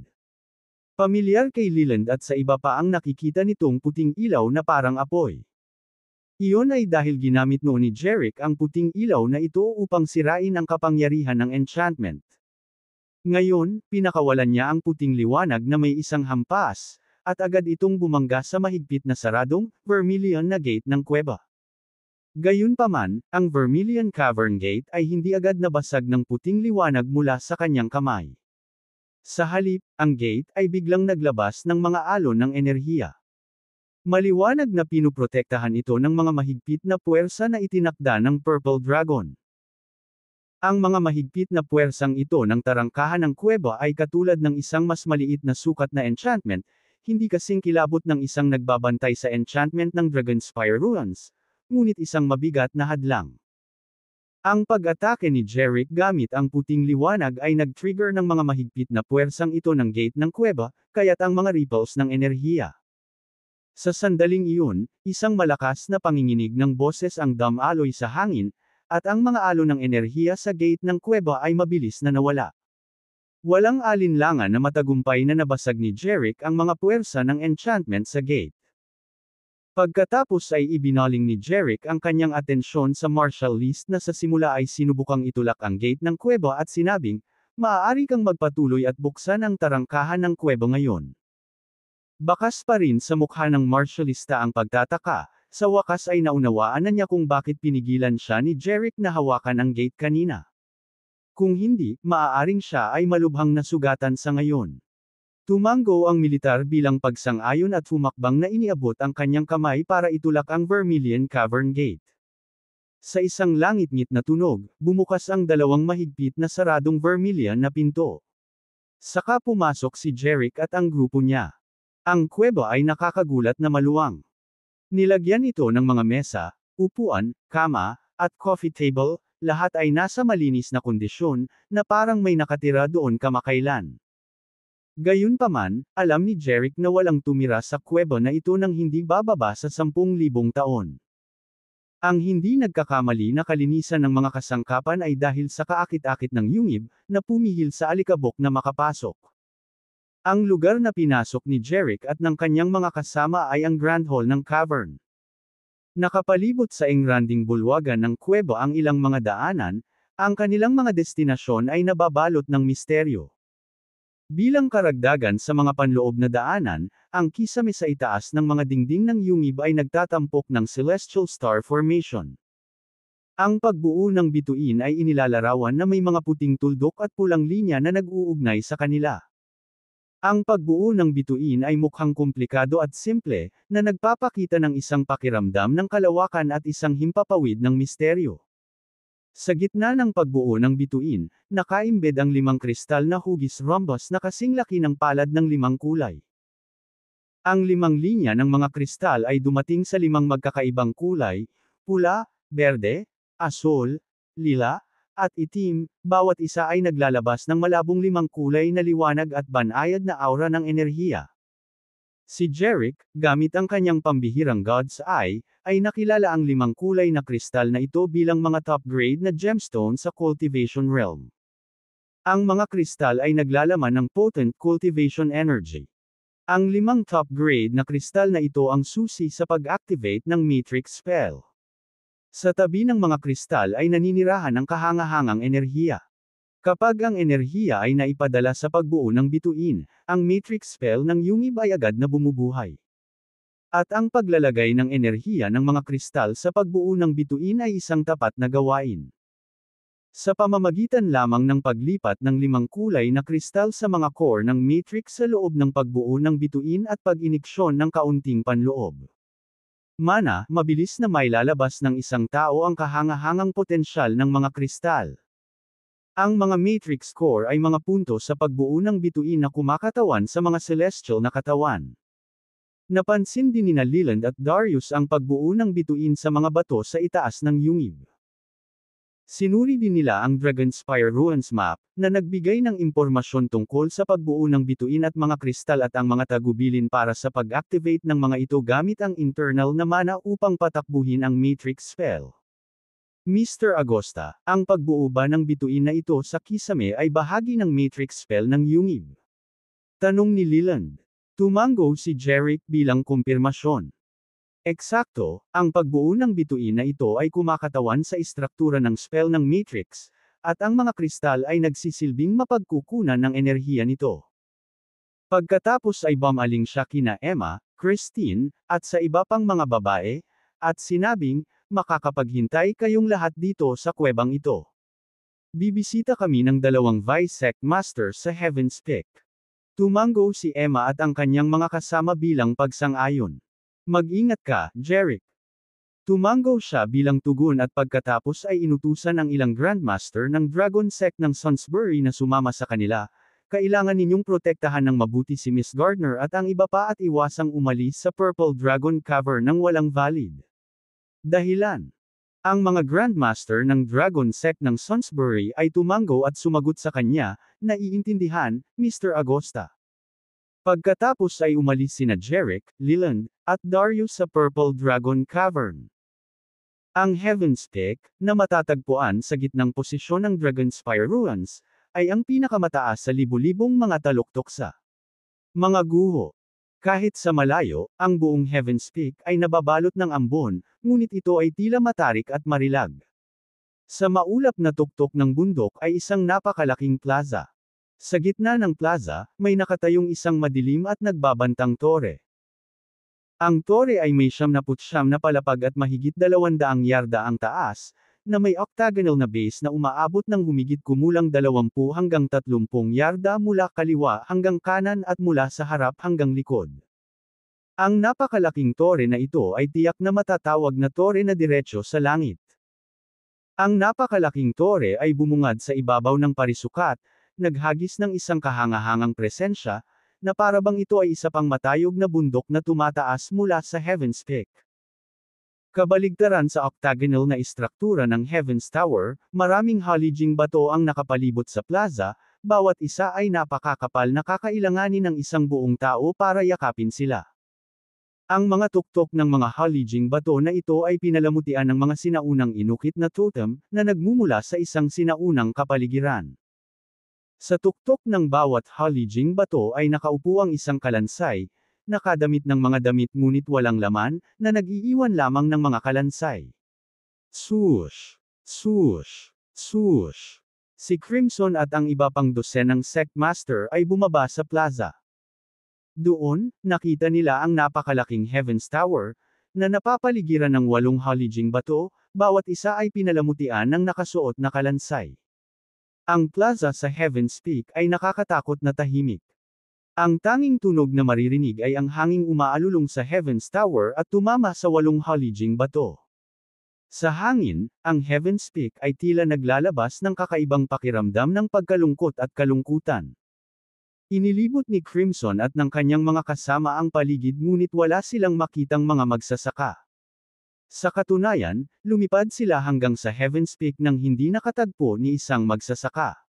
Pamilyar kay Leland at sa iba pa ang nakikita nitong puting ilaw na parang apoy. Iyon ay dahil ginamit noon ni Jeric ang puting ilaw na ito upang sirain ang kapangyarihan ng enchantment. Ngayon, pinakawalan niya ang puting liwanag na may isang hampas, at agad itong bumangga sa mahigpit na saradong, vermilion na gate ng kuweba. Gayunpaman, ang Vermilion Cavern Gate ay hindi agad nabasag ng puting liwanag mula sa kanyang kamay. Sa halip, ang gate ay biglang naglabas ng mga alon ng enerhiya. Maliwanag na pinuprotektahan ito ng mga mahigpit na puwersa na itinakda ng Purple Dragon. Ang mga mahigpit na puwersang ito ng tarangkahan ng kuweba ay katulad ng isang mas maliit na sukat na enchantment, hindi kasing kilabot ng isang nagbabantay sa enchantment ng Dragonspire Ruins, ngunit isang mabigat na hadlang. Ang pag-atake ni Jeric gamit ang puting liwanag ay nag-trigger ng mga mahigpit na puwersang ito ng gate ng kuweba, kaya't ang mga ripples ng enerhiya. Sa sandaling iyon, isang malakas na panginginig ng boses ang dumaloy sa hangin, at ang mga alon ng enerhiya sa gate ng kuweba ay mabilis na nawala. Walang alinlangan na matagumpay na nabasag ni Jeric ang mga puwersa ng enchantment sa gate. Pagkatapos ay ibinaling ni Jeric ang kanyang atensyon sa martial list na sa simula ay sinubukang itulak ang gate ng kuweba at sinabing, maaari kang magpatuloy at buksan ang tarangkahan ng kuweba ngayon. Bakas pa rin sa mukha ng martialista ang pagtataka, sa wakas ay naunawaan na niya kung bakit pinigilan siya ni Jeric na hawakan ang gate kanina. Kung hindi, maaaring siya ay malubhang nasugatan sa ngayon. Tumango ang militar bilang pagsang-ayon at fumakbang na iniabot ang kanyang kamay para itulak ang Vermilion Cavern Gate. Sa isang langit-ngit na tunog, bumukas ang dalawang mahigpit na saradong Vermilion na pinto. Saka pumasok si Jeric at ang grupo niya. Ang kuweba ay nakakagulat na maluwang. Nilagyan ito ng mga mesa, upuan, kama, at coffee table, lahat ay nasa malinis na kondisyon, na parang may nakatira doon kamakailan. Gayunpaman, alam ni Jeric na walang tumira sa kuweba na ito nang hindi bababa sa 10,000 taon. Ang hindi nagkakamali na kalinisan ng mga kasangkapan ay dahil sa kaakit-akit ng yungib, na pumihil sa alikabok na makapasok. Ang lugar na pinasok ni Jeric at ng kanyang mga kasama ay ang Grand Hall ng Cavern. Nakapalibot sa engranding bulwagan ng kuweba ang ilang mga daanan, ang kanilang mga destinasyon ay nababalot ng misteryo. Bilang karagdagan sa mga panloob na daanan, ang kisame sa itaas ng mga dingding ng yungib ay nagtatampok ng Celestial Star Formation. Ang pagbuo ng bituin ay inilalarawan na may mga puting tuldok at pulang linya na nag-uugnay sa kanila. Ang pagbuo ng bituin ay mukhang komplikado at simple, na nagpapakita ng isang pakiramdam ng kalawakan at isang himpapawid ng misteryo. Sa gitna ng pagbuo ng bituin, nakaimbed ang 5 kristal na hugis rhombus na kasing laki ng palad ng 5 kulay. Ang 5 linya ng mga kristal ay dumating sa 5 magkakaibang kulay, pula, berde, asul, lila, at itim, bawat isa ay naglalabas ng malabong 5 kulay na liwanag at banayad na aura ng enerhiya. Si Jeric, gamit ang kanyang pambihirang God's Eye, ay nakilala ang 5 kulay na kristal na ito bilang mga top-grade na gemstone sa cultivation realm. Ang mga kristal ay naglalaman ng potent cultivation energy. Ang 5 top-grade na kristal na ito ang susi sa pag-activate ng Matrix spell. Sa tabi ng mga kristal ay naninirahan ang kahangahangang enerhiya. Kapag ang enerhiya ay naipadala sa pagbuo ng bituin, ang Matrix spell ng yungib ay agad na bumubuhay. At ang paglalagay ng enerhiya ng mga kristal sa pagbuo ng bituin ay isang tapat na gawain. Sa pamamagitan lamang ng paglipat ng 5 kulay na kristal sa mga core ng matrix sa loob ng pagbuo ng bituin at pag-iniksyon ng kaunting panloob. Mana, mabilis na mailalabas ng isang tao ang kahangahangang potensyal ng mga kristal. Ang mga matrix core ay mga punto sa pagbuo ng bituin na kumakatawan sa mga celestial na katawan. Napansin din nina Leland at Darius ang pagbuo ng bituin sa mga bato sa itaas ng yungib. Sinuri din nila ang Dragonspire Ruins Map, na nagbigay ng impormasyon tungkol sa pagbuo ng bituin at mga kristal at ang mga tagubilin para sa pag-activate ng mga ito gamit ang internal na mana upang patakbuhin ang Matrix spell. Mr. Agosta, ang pagbuo ba ng bituin na ito sa Kisame ay bahagi ng Matrix spell ng Yungib? Tanong ni Leland. Tumango si Jeric bilang kumpirmasyon. Eksakto, ang pagbuo ng bituin na ito ay kumakatawan sa istruktura ng spell ng Matrix, at ang mga kristal ay nagsisilbing mapagkukunan ng enerhiya nito. Pagkatapos ay bumaling siya kina Emma, Christine, at sa iba pang mga babae, at sinabing, makakapaghintay kayong lahat dito sa kuwebang ito. Bibisita kami ng dalawang Vice Sect Master sa Heaven's Peak. Tumango si Emma at ang kanyang mga kasama bilang pagsang-ayon. Mag-ingat ka, Jeric. Tumango siya bilang tugon at pagkatapos ay inutusan ang ilang Grandmaster ng Dragon Sect ng Sonsbury na sumama sa kanila. Kailangan ninyong protektahan ng mabuti si Miss Gardner at ang iba pa at iwasang umalis sa Purple Dragon Cavern ng walang valid dahilan. Ang mga Grandmaster ng Dragon Sect ng Sonsbury ay tumango at sumagot sa kanya, naiintindihan, Mr. Agosta. Pagkatapos ay umalis sina Jeric, Leland, at Darius sa Purple Dragon Cavern. Ang Heaven's Peak, na matatagpuan sa gitnang posisyon ng Dragonspire Ruins, ay ang pinakamataas sa libu-libong mga taluktok sa mga guho. Kahit sa malayo, ang buong Heaven's Peak ay nababalot ng ambon, ngunit ito ay tila matarik at marilag. Sa maulap na tuktok ng bundok ay isang napakalaking plaza. Sa gitna ng plaza, may nakatayong isang madilim at nagbabantang tore. Ang tore ay may 79 na palapag at mahigit 200 yarda ang taas, na may octagonal na base na umaabot ng humigit kumulang 20 hanggang 30 yarda mula kaliwa hanggang kanan at mula sa harap hanggang likod. Ang napakalaking tore na ito ay tiyak na matatawag na tore na diretso sa langit. Ang napakalaking tore ay bumungad sa ibabaw ng parisukat, naghagis ng isang kahangahangang presensya, na parabang ito ay isa pang matayog na bundok na tumataas mula sa Heaven's Peak. Kabaligtaran sa octagonal na istruktura ng Heaven's Tower, maraming halijing bato ang nakapalibot sa plaza, bawat isa ay napakakapal na kakailanganin ng isang buong tao para yakapin sila. Ang mga tuktok ng mga halijing bato na ito ay pinalamutian ng mga sinaunang inukit na totem, na nagmumula sa isang sinaunang kapaligiran. Sa tuktok ng bawat halijing bato ay nakaupo ang isang kalansay, nakadamit ng mga damit ngunit walang laman, na nag-iiwan lamang ng mga kalansay. Swoosh! Swoosh! Swoosh! Si Crimson at ang iba pang dosenang Sect Master ay bumaba sa plaza. Doon, nakita nila ang napakalaking Heaven's Tower, na napapaligiran ng 8 halijing bato, bawat isa ay pinalamutian ng nakasuot na kalansay. Ang plaza sa Heaven's Peak ay nakakatakot na tahimik. Ang tanging tunog na maririnig ay ang hanging umaalulong sa Heaven's Tower at tumama sa 8 halijing bato. Sa hangin, ang Heaven's Peak ay tila naglalabas ng kakaibang pakiramdam ng pagkalungkot at kalungkutan. Inilibot ni Crimson at ng kanyang mga kasama ang paligid ngunit wala silang makitang mga magsasaka. Sa katunayan, lumipad sila hanggang sa Heaven's Peak nang hindi nakatagpo ni isang magsasaka.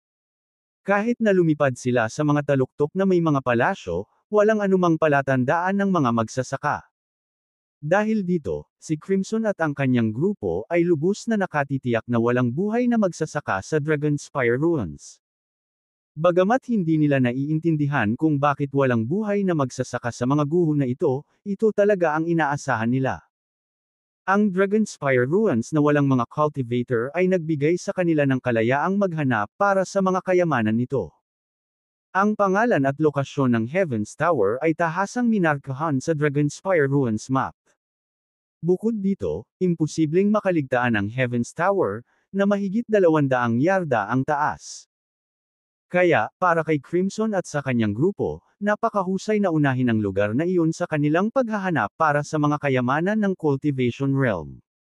Kahit na lumipad sila sa mga taluktok na may mga palasyo, walang anumang palatandaan ng mga magsasaka. Dahil dito, si Crimson at ang kanyang grupo ay lubos na nakatitiyak na walang buhay na magsasaka sa Dragonspire Ruins. Bagamat hindi nila naiintindihan kung bakit walang buhay na magsasaka sa mga guho na ito talaga ang inaasahan nila. Ang Dragonspire Ruins na walang mga cultivator ay nagbigay sa kanila ng kalayaang maghanap para sa mga kayamanan nito. Ang pangalan at lokasyon ng Heaven's Tower ay tahasang minarkahan sa Dragonspire Ruins map. Bukod dito, imposibleng makaligtaan ang Heaven's Tower, na mahigit 200 yarda ang taas. Kaya, para kay Crimson at sa kanyang grupo, napakahusay na unahin ang lugar na iyon sa kanilang paghahanap para sa mga kayamanan ng cultivation realm.